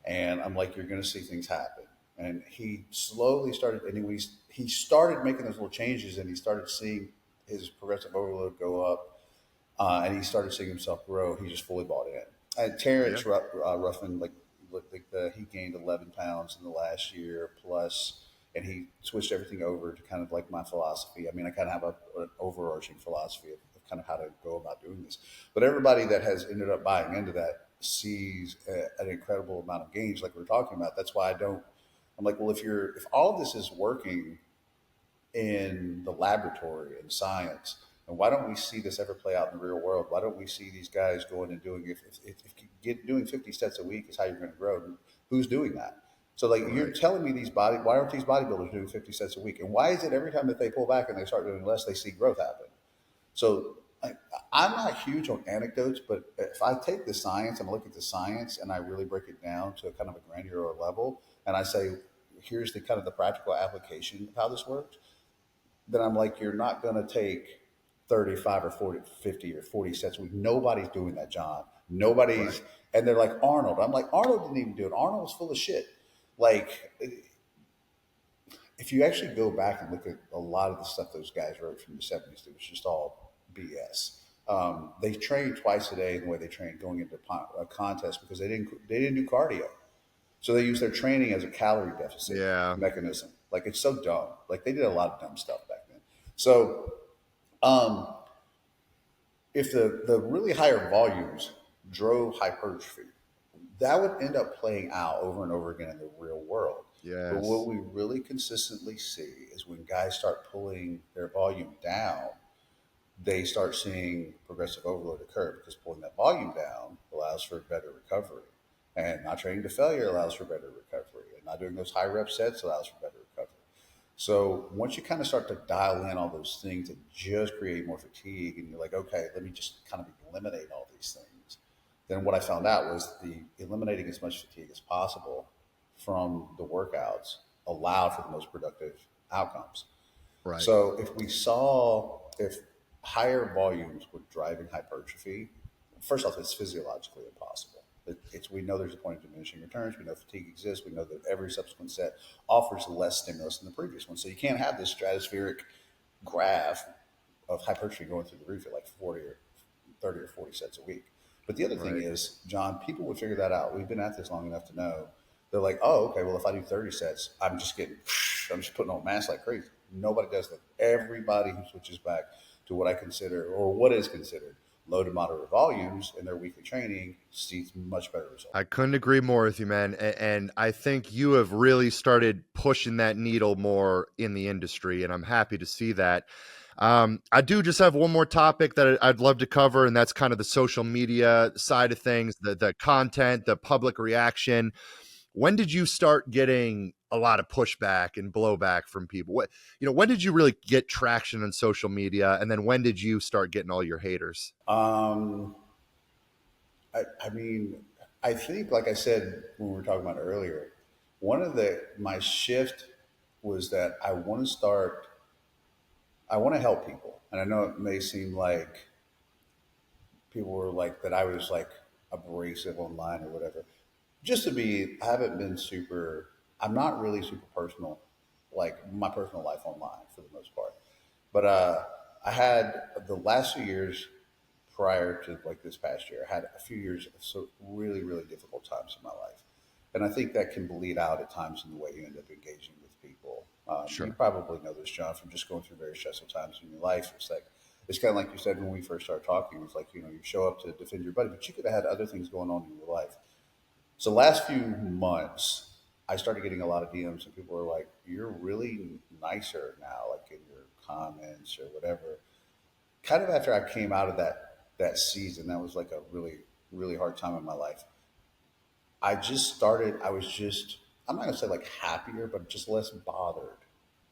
and I'm like, you're going to see things happen. And he slowly started, and he started making those little changes, and he started seeing his progressive overload go up, and he started seeing himself grow. He just fully bought in. And Yeah. Terrence Ruffin, he gained 11 pounds in the last year plus, and he switched everything over to kind of like my philosophy. I mean, I kind of have an overarching philosophy of kind of how to go about doing this. But everybody that has ended up buying into that sees an incredible amount of gains, like we're talking about. That's why I'm like, well, if all of this is working in the laboratory and science, and why don't we see this ever play out in the real world? Why don't we see these guys going and doing doing 50 sets a week is how you're going to grow? Who's doing that? So like you're Right. telling me why aren't these bodybuilders doing 50 sets a week? And why is it every time that they pull back and they start doing less, they see growth happen? So I'm not huge on anecdotes, but if I take the science and I look at the science and I really break it down to a kind of a granular level, and I say, here's the kind of the practical application of how this works, then I'm like, you're not going to take 35 or 40, 50 or 40 sets a week. Nobody's doing that, John. Right. Nobody's, and they're like, Arnold. I'm like, Arnold didn't even do it. Arnold was full of shit. Like, if you actually go back and look at a lot of the stuff those guys wrote from the 70s, it was just all BS. They trained twice a day the way they trained going into a contest because they didn't do cardio. So they use their training as a calorie deficit Yeah. mechanism. Like it's so dumb. Like they did a lot of dumb stuff back then. So um, if the really higher volumes drove hypertrophy, that would end up playing out over and over again in the real world. But what Yes. we really consistently see is when guys start pulling their volume down, they start seeing progressive overload occur because pulling that volume down allows for better recovery. And not training to failure allows for better recovery. And not doing those high rep sets allows for better recovery. So once you kind of start to dial in all those things that just create more fatigue, and you're like, okay, let me just kind of eliminate all these things. Then what I found out was the eliminating as much fatigue as possible from the workouts allowed for the most productive outcomes. Right. So if higher volumes were driving hypertrophy, first off, it's physiologically impossible. We know there's a point of diminishing returns. We know fatigue exists. We know that every subsequent set offers less stimulus than the previous one. So you can't have this stratospheric graph of hypertrophy going through the roof at like 40 or 30 or 40 sets a week. But the other thing Right. is, John, people would figure that out. We've been at this long enough to know. They're like, oh, okay, well, if I do 30 sets, I'm just putting on mass like crazy. Nobody does that. Everybody who switches back to what I consider, or what is considered, low to moderate volumes in their weekly training sees much better results. I couldn't agree more with you, man. And I think you have really started pushing that needle more in the industry, and I'm happy to see that. I do just have one more topic that I'd love to cover, and that's kind of the social media side of things, the content, the public reaction. When did you start getting a lot of pushback and blowback from people? When did you really get traction on social media, and then when did you start getting all your haters? Um, I mean, I think, like I said when we were talking about earlier, my shift was that I want to help people. And I know it may seem like people were like that I was like abrasive online or whatever. Just to be, I haven't been super, I'm not really super personal, like my personal life online for the most part. But I had the last 2 years prior to like this past year, I had a few years of so really, really difficult times in my life. And I think that can bleed out at times in the way you end up engaging with people. You Sure. probably know this, John, from just going through very stressful times in your life. It's kind of like you said when we first started talking. It's like, you show up to defend your buddy, but you could have had other things going on in your life. So last few months, I started getting a lot of DMs, and people were like, "You're really nicer now, like in your comments or whatever." Kind of after I came out of that season, that was like a really really hard time in my life. I just started. I was just. I'm not gonna say like happier, but just less bothered,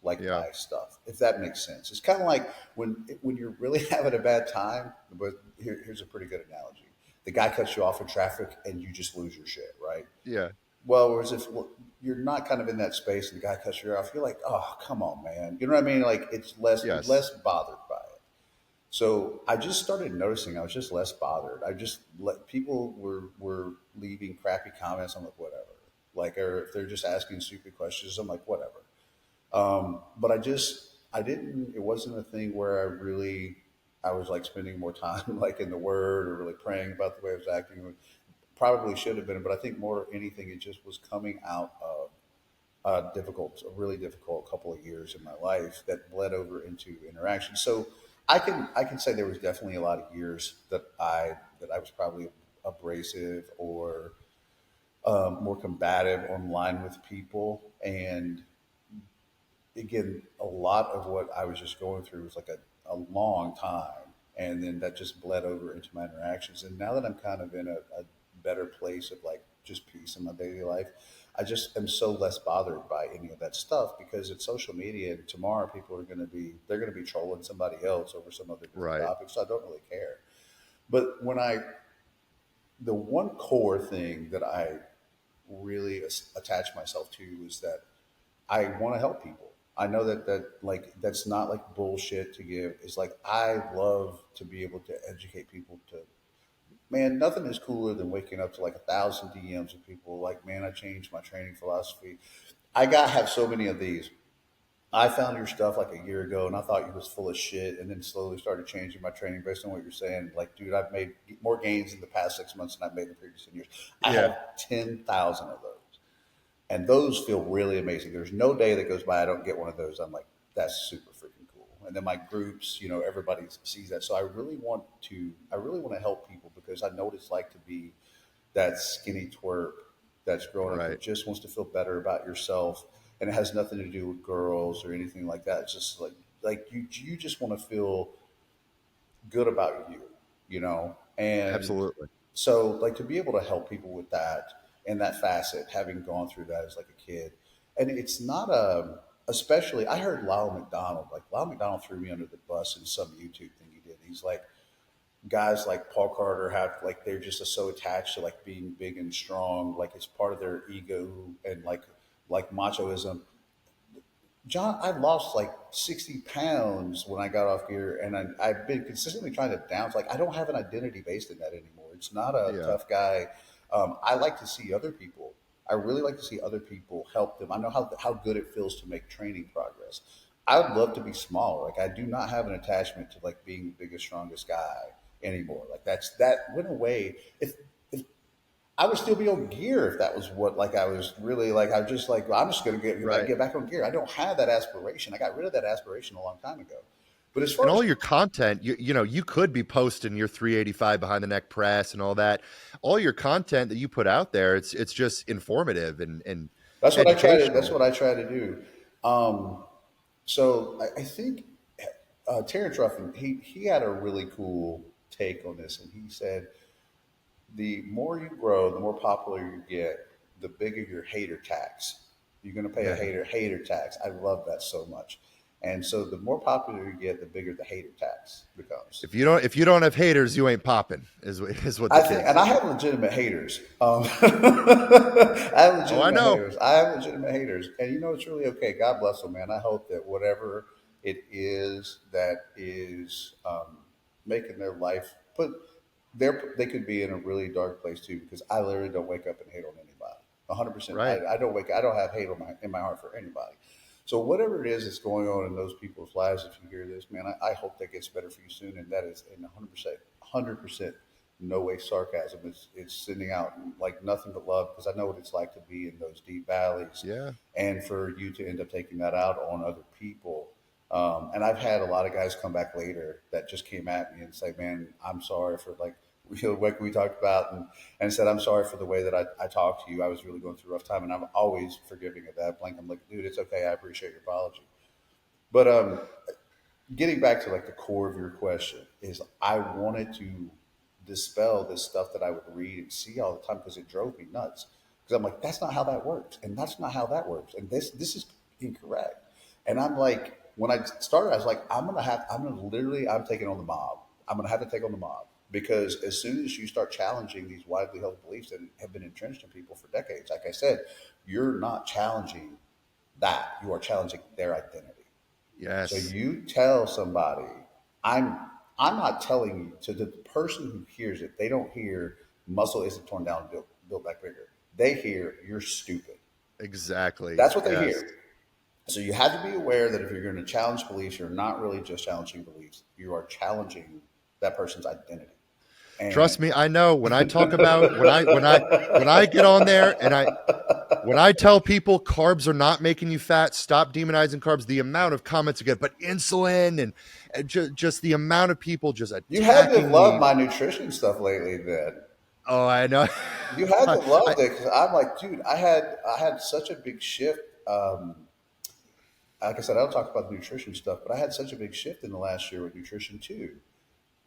like Yeah. by stuff. If that makes sense, it's kind of like when you're really having a bad time. But here's a pretty good analogy: the guy cuts you off in traffic, and you just lose your shit, right? Yeah. Well, whereas if you're not kind of in that space and the guy cuts you off, you're like, oh, come on, man. You know what I mean? Like you're Yes. less bothered by it. So I just started noticing I was just less bothered. I just let people were leaving crappy comments. I'm like, whatever. Like, or if they're just asking stupid questions, I'm like, whatever. But I didn't. It wasn't a thing where I was like spending more time like in the Word or really praying about the way I was acting. Probably should have been, but I think more than anything, it just was coming out of a really difficult couple of years in my life that bled over into interaction. So I can say there was definitely a lot of years that I was probably abrasive or more combative online with people, and again, a lot of what I was just going through was like a long time, and then that just bled over into my interactions. And now that I'm kind of in a better place of like just peace in my daily life. I just am so less bothered by any of that stuff because it's social media, and tomorrow people are going to be they're going to be trolling somebody else over some other different Right. topic. So I don't really care. But when I the one core thing that I really attach myself to is that I want to help people. I know that like that's not like bullshit to give. It's like I love to be able to educate people to man, nothing is cooler than waking up to like 1,000 DMs of people like, man, I changed my training philosophy. I got have so many of these. I found your stuff like a year ago and I thought you was full of shit and then slowly started changing my training based on what you're saying. Like, dude, I've made more gains in the past 6 months than I've made in the previous 10 years. I Yeah. have 10,000 of those. And those feel really amazing. There's no day that goes by I don't get one of those. I'm like, that's super freaking cool. And then my groups, everybody sees that. So I really want to help people because I know what it's like to be that skinny twerp that's growing up that Right. just wants to feel better about yourself. And it has nothing to do with girls or anything like that. It's just like you just want to feel good about you. And Absolutely. so like to be able to help people with that and that facet, having gone through that as like a kid, and it's not especially I heard Lyle McDonald threw me under the bus in some YouTube thing he did. He's like guys like Paul Carter have like they're just so attached to like being big and strong, like it's part of their ego and like machoism. John, I lost like 60 pounds when I got off gear, and I've been consistently trying to down. Like, I don't have an identity based in that anymore. It's not a Yeah. tough guy. I like to see other people. I really like to see other people help them. I know how good it feels to make training progress. I would love to be smaller. Like, I do not have an attachment to like being the biggest, strongest guy anymore. Like, that went away. If I would still be on gear if that was what like I was really like. I was just like well, I'm just going to Right. get back on gear. I don't have that aspiration. I got rid of that aspiration a long time ago. But as And far as all your content, you could be posting your 385 behind the neck press and all that. All your content that you put out there, it's just informative and that's educational. what I try to do. Um, so I think Terrence Ruffin he had a really cool take on this, and he said the more you grow, the more popular you get, the bigger your hater tax. You're going to pay a Yeah. hater tax. I love that so much. And so the more popular you get, the bigger the hater tax becomes. If you don't have haters, you ain't popping. Is what the I think, kids and I say. have legitimate haters. I have Oh, I legitimate know. haters. I have legitimate haters, and it's really okay. God bless them, man. I hope that whatever it is that is making their life they could be in a really dark place too. Because I literally don't wake up and hate on anybody. 100%. Right. I don't I don't have hate in my heart for anybody. So whatever it is that's going on in those people's lives, if you hear this, man, I hope that gets better for you soon. And that is in 100%, no way sarcasm. It's sending out like nothing but love because I know what it's like to be in those deep valleys, Yeah. and for you to end up taking that out on other people. And I've had a lot of guys come back later that just came at me and say, "Man, I'm sorry for like." What we talked about and said, I'm sorry for the way that I talked to you. I was really going through a rough time, and I'm always forgiving of that. Blank, I'm like, dude, it's okay. I appreciate your apology. But getting back to like the core of your question is I wanted to dispel this stuff that I would read and see all the time because it drove me nuts. Because I'm like, that's not how that works, and that's not how that works, and this is incorrect. And I'm like, when I started, I was like, I'm taking on the mob. I'm gonna have to take on the mob because as soon as you start challenging these widely held beliefs that have been entrenched in people for decades, like I said, you're not challenging that; you are challenging their identity. So Yes. you tell somebody, I'm I'm not telling you to the person who hears it, they don't hear muscle isn't torn down, built back bigger. They hear you're stupid. Exactly. That's what they Yes. hear. So you have to be aware that if you're going to challenge beliefs, you're not really just challenging beliefs. You are challenging that person's identity. Trust And me, I know when I talk about when I get on there and when I tell people carbs are not making you fat, stop demonizing carbs, the amount of comments I get, but insulin and just the amount of people just you had to attacking love me. my nutrition stuff lately then. Oh, I know. You had to love I, it because I'm like, dude, I had such a big shift. Like I said, I don't talk about the nutrition stuff, but I had such a big shift in the last year with nutrition too.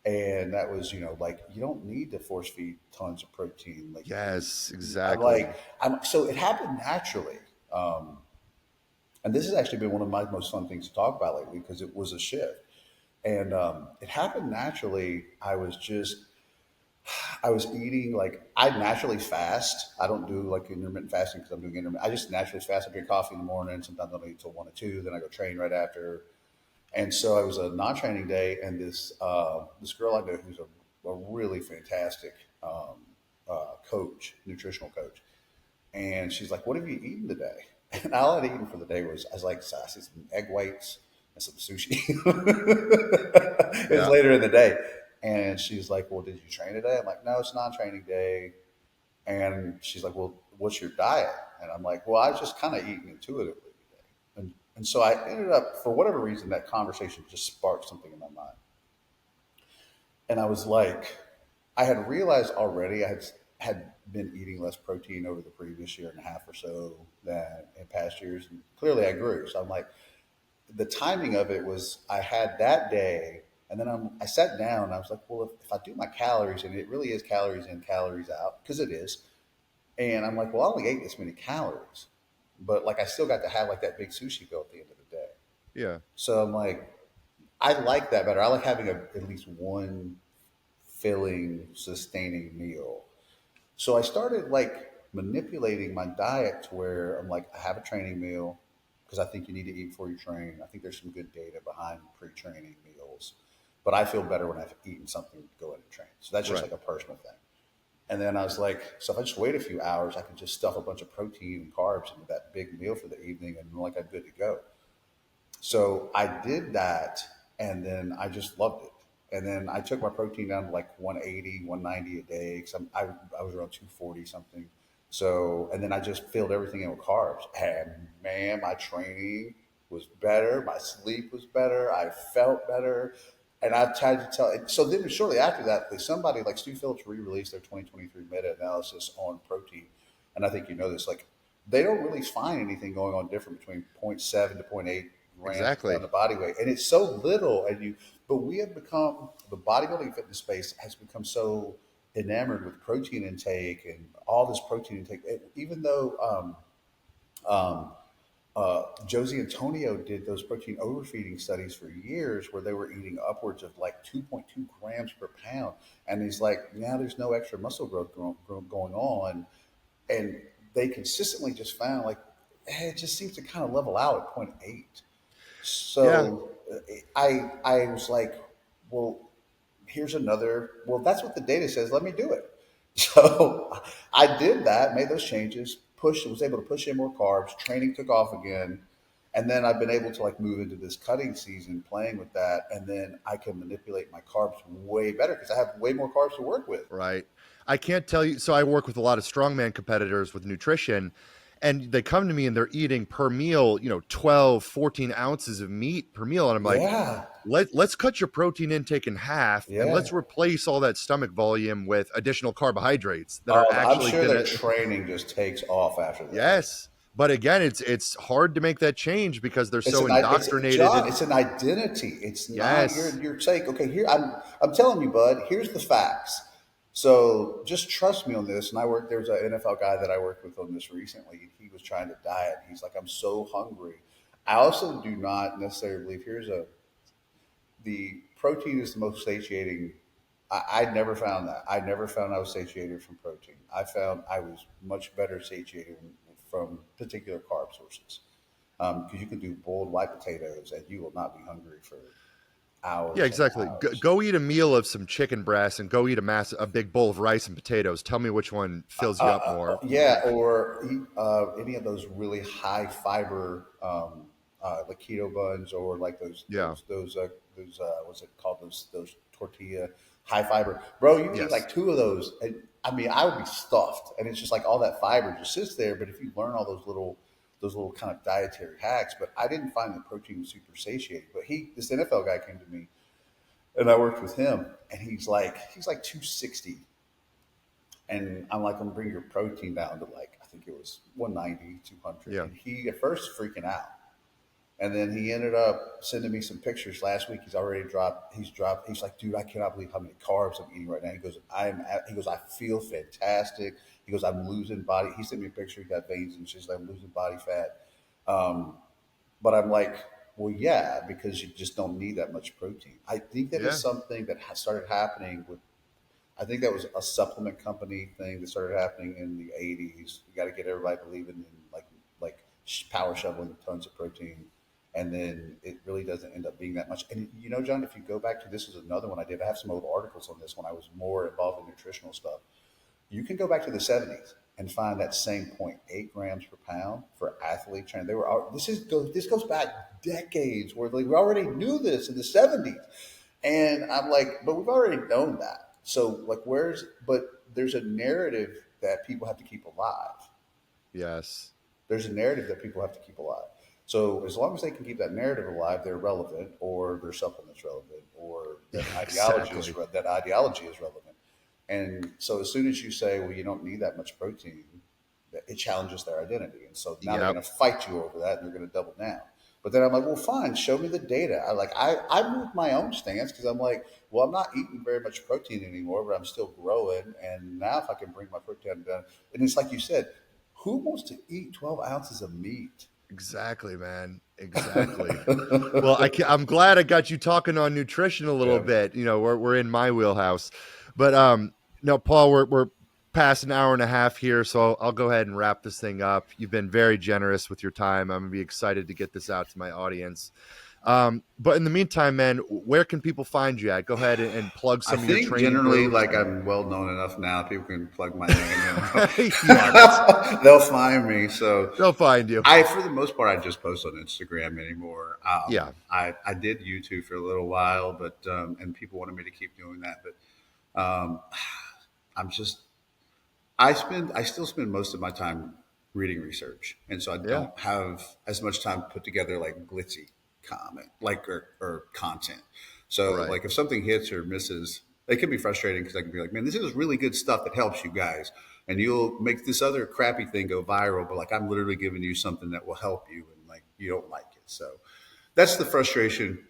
And that was, like, you don't need to force feed tons of protein. Like, Yes, I'm like, exactly. so it happened naturally. Um, and this has actually been one of my most fun things to talk about lately because it was a shift. And it happened naturally. I was eating, like, I naturally fast. I don't do like intermittent fasting because I'm doing intermittent. I just naturally fast. I drink coffee in the morning. Sometimes I'll eat till 1 or 2. Then I go train right after. And so it was a non-training day, and this girl I know who's a really fantastic coach, nutritional coach, and she's like, "What have you eaten today?" And all I'd eaten for the day was, I was like, sausage, some egg whites, and some sushi. It was Yeah. later in the day, and she's like, "Well, did you train today?" I'm like, "No, it's non-training day." And she's like, "Well, what's your diet?" And I'm like, "Well, I was just kind of eating intuitively today." And so I ended up, for whatever reason, that conversation just sparked something in my mind. And I was like, I had realized already had been eating less protein over the previous year and a half or so than in past years. And clearly I grew. So I'm like, the timing of it was, I had that day, and then I sat down and I was like, well, if I do my calories, and it really is calories in, calories out, because it is. And I'm like, well, I only ate this many calories, but like I still got to have like that big sushi bill at the end of the day. Yeah. So I'm like, I like that better. I like having at least one filling, sustaining meal. So I started like manipulating my diet to where I'm like, I have a training meal because I think you need to eat before you train. I think there's some good data behind pre-training meals, but I feel better when I've eaten something to go in and train. So that's just Right. like a personal thing. And then I was like, so if I just wait a few hours, I can just stuff a bunch of protein and carbs into that big meal for the evening, and like I'm good to go. So I did that, and then I just loved it. And then I took my protein down to like 180, 190 a day because I was around 240 something. So, and then I just filled everything in with carbs. And man, my training was better. My sleep was better. I felt better. And I've tried to tell. So then shortly after that, somebody like Stu Phillips re-released their 2023 meta-analysis on protein. And I think you know this, like, they don't really find anything going on different between zero point 0.7 to zero point 0.8 grams per Exactly. pound of body weight. And it's so little. But we have become, the bodybuilding fitness space has become so enamored with protein intake and all this protein intake. Even though um, Josie Antonio did those protein overfeeding studies for years where they were eating upwards of like 2.2 grams per pound. And he's like, yeah, there's no extra muscle growth going on. And they consistently just found like, it just seems to kind of level out at zero point 0.8. Yeah. So I was like, well, here's another. Well, that's what the data says. Let me do it. So I did that, made those changes, was able to push in more carbs. Training took off again, and then I've been able to like move into this cutting season, playing with that, and then I can manipulate my carbs way better because I have way more carbs to work with. Right. I can't tell you. So I work with a lot of strongman competitors with nutrition, and they come to me and they're eating per meal, 12, 14 ounces of meat per meal. And I'm like, Yeah, let's cut your protein intake in half and yeah. let's replace all that stomach volume with additional carbohydrates that are Oh, I'm actually sure going their to, training just takes off after that. yes. But again, it's hard to make that change because they're It's so an indoctrinated John. in, It's an identity. It's not yes. you're saying, okay, here I'm telling you, bud. Here's the facts. So just trust me on this. And there's an NFL guy that I worked with on this recently, and he was trying to diet. He's like, I'm so hungry. I also do not necessarily believe. The protein is the most satiating. I never found that. I never found I was satiated from protein. I found I was much better satiated from particular carb sources because you can do boiled white potatoes and you will not be hungry for Yeah, hours and exactly. hours. Go eat a meal of some chicken breast and go eat a big bowl of rice and potatoes. Tell me which one fills you up more. Yeah, or eat any of those really high fiber, like keto buns, or like Yeah. what's it called? Those tortilla high fiber, bro. You eat Yes. like two of those, and I mean, I would be stuffed, and it's just like all that fiber just sits there. But if you learn all those little kind of dietary hacks, but I didn't find the protein super satiating. But this NFL guy came to me, and I worked with him, and he's like 260. And I'm like, I'm gonna bring your protein down to like, I think it was 190, 200. Yeah. And he at first freaking out. And then he ended up sending me some pictures last week. He's already dropped. He's dropped. He's like, dude, I cannot believe how many carbs I'm eating right now. He goes, He goes, I feel fantastic. He goes, I'm losing body. He sent me a picture. He got veins and shit. Like, I'm losing body fat. Um, but I'm like, well, yeah, because you just don't need that much protein. I think that is Yeah. something that started happening with. I think that was a supplement company thing that started happening in the '80s. You got to get everybody believing in like power shoveling tons of protein, and then it really doesn't end up being that much. And you know, John, if you go back to this is another one I did. I have some old articles on this when I was more involved in nutritional stuff. You can go back to the '70s and find that same point, 8 grams per pound for athlete training. They were this goes back decades where we already knew this in the '70s, and I'm like, but we've already known that. So like, but there's a narrative that people have to keep alive. Yes. There's a narrative that people have to keep alive. So as long as they can keep that narrative alive, they're relevant, or their supplements relevant, or Exactly. that ideology is relevant. And so as soon as you say, well, you don't need that much protein, it challenges their identity. And so now they're Yep. going to fight you over that and they're going to double down. But then I'm like, well, fine, show me the data. I moved my own stance because I'm like, well, I'm not eating very much protein anymore, but I'm still growing. And now if I can bring my protein down, and it's like you said, who wants to eat 12 ounces of meat? Exactly, man. Exactly. Well, I'm glad I got you talking on nutrition a little Yeah. bit. You know, we're in my wheelhouse. But no, Paul, we're past an hour and a half here, so I'll go ahead and wrap this thing up. You've been very generous with your time. I'm gonna be excited to get this out to my audience. But in the meantime, man, where can people find you at? Go ahead and plug I some of your think training generally, groups. like I'm well known enough now, people can plug my name Yeah, that's in. They'll find me. So they'll find you. for the most part, I just post on Instagram anymore. Yeah, I did YouTube for a little while, but and people wanted me to keep doing that, but I'm just I still spend most of my time reading research, and so I yeah, don't have as much time to put together like glitzy comment, like or content. So right. like if something hits or misses, it can be frustrating because I can be like, man, this is really good stuff that helps you guys, and you'll make this other crappy thing go viral, but like I'm literally giving you something that will help you, and like you don't like it. So that's the frustration.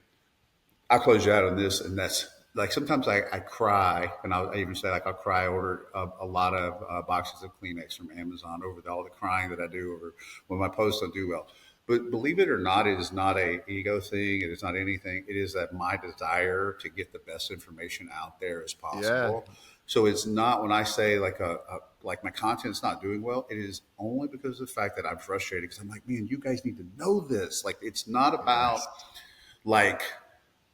I'll close you out on this, and that's like sometimes I cry, and I even say like I'll cry, order a lot of boxes of Kleenex from Amazon over all the crying that I do over when my posts don't do well. But believe it or not, it is not a ego thing. It is not anything. It is that my desire to get the best information out there as Yeah, possible. So it's not when I say like like my content's not doing well. It is only because of the fact that I'm frustrated because I'm like, man, you guys need to know this. Like it's not about yes, like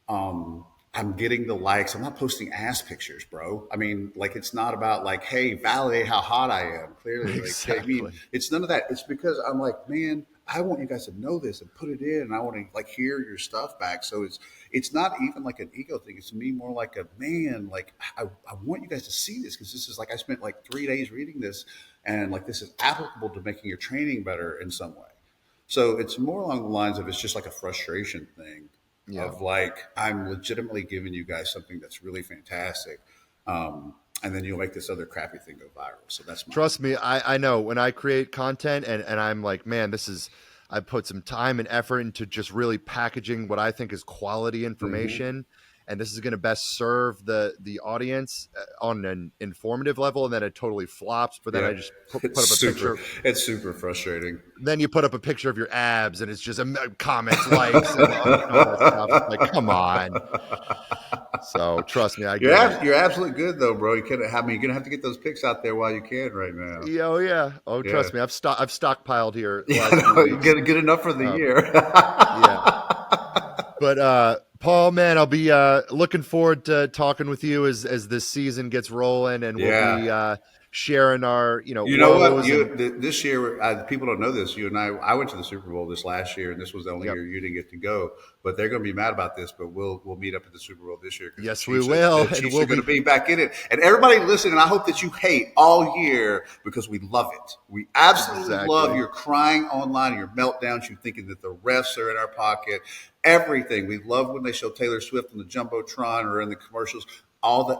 um I'm getting the likes. I'm not posting ass pictures, bro. I mean, like it's not about like, hey, validate how hot I am. Clearly, like I mean, exactly. it's none of that. It's because I'm like, man, I want you guys to know this and put it in, and I want to like hear your stuff back. So it's not even like an ego thing. It's to me more like a man. Like I want you guys to see this because this is like I spent like 3 days reading this, and like this is applicable to making your training better in some way. So it's more along the lines of it's just like a frustration thing Yeah. of like I'm legitimately giving you guys something that's really fantastic, and then you'll make this other crappy thing go viral. So that's my Trust me, I know when I create content and I'm like, man, this is I put some time and effort into just really packaging what I think is quality mm-hmm. information, and this is going to best serve the audience on an informative level, and then it totally flops. But then Yeah. I just put up a picture. It's super frustrating. Then you put up a picture of your abs, and it's just comments, likes, and all that stuff. It's like, come on. So trust me, I get it. You're absolutely good though, bro. You can't. I mean, you're gonna have to get those pics out there while you can right now. Yeah, oh yeah. Oh, Yeah. trust me, I've stockpiled here the Yeah, last few no, weeks. good enough for the Um, year. yeah. But Paul, man, I'll be looking forward to talking with you as this season gets rolling, and we'll be Yeah. sharing our You know what? woes and This year, people don't know this. You and I went to the Super Bowl this last year, and this was the only yep. year you didn't get to go. But they're going to be mad about this. But we'll meet up at the Super Bowl this year because Yes, we will, The and Chiefs we'll are going to be be back in it. And everybody listening, I hope that you hate all year because we love it. We absolutely love exactly. your crying online, your meltdowns, you thinking that the refs are in our pocket, everything. We love when they show Taylor Swift on the jumbotron or in the commercials. All that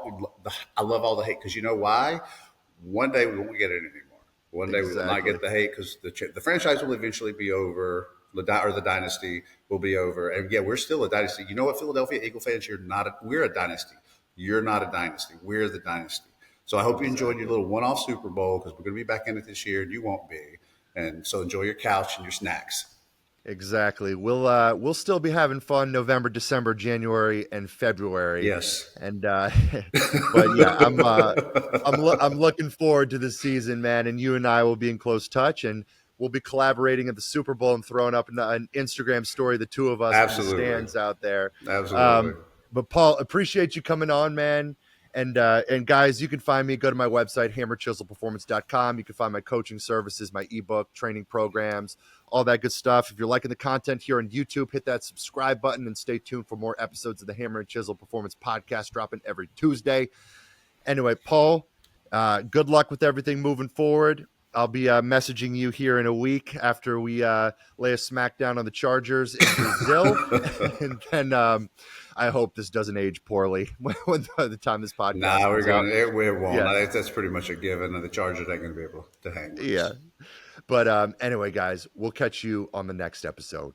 I love all the hate because you know why? One day we won't get it anymore. One day we will not Exactly. get the hate because the franchise will eventually be over. the dynasty will be over. And yeah, we're still a dynasty. You know what, Philadelphia Eagle fans, we're a dynasty. You're not a dynasty. We're the dynasty. So I hope you enjoyed your little one-off Super Bowl, because we're going to be back in it this year, and you won't be. And so enjoy your couch and your snacks. Exactly. We'll still be having fun November, December, January, and February. Yes. And but yeah, I'm looking forward to this season, man. And you and I will be in close touch, and we'll be collaborating at the Super Bowl and throwing up an Instagram story, the two of us in the stands out there. Absolutely. But Paul, appreciate you coming on, man. And guys, you can find me. Go to my website, hammerchiselperformance.com. You can find my coaching services, my ebook, training programs, all that good stuff. If you're liking the content here on YouTube, hit that subscribe button and stay tuned for more episodes of the Hammer and Chisel Performance Podcast, dropping every Tuesday. Anyway, Paul, good luck with everything moving forward. I'll be messaging you here in a week after we lay a smackdown on the Chargers in Brazil. And then I hope this doesn't age poorly when the time this podcast we're going to. It won't. Yeah. That's pretty much a given. And the Chargers ain't going to be able to hang with us. Yeah. But anyway, guys, we'll catch you on the next episode.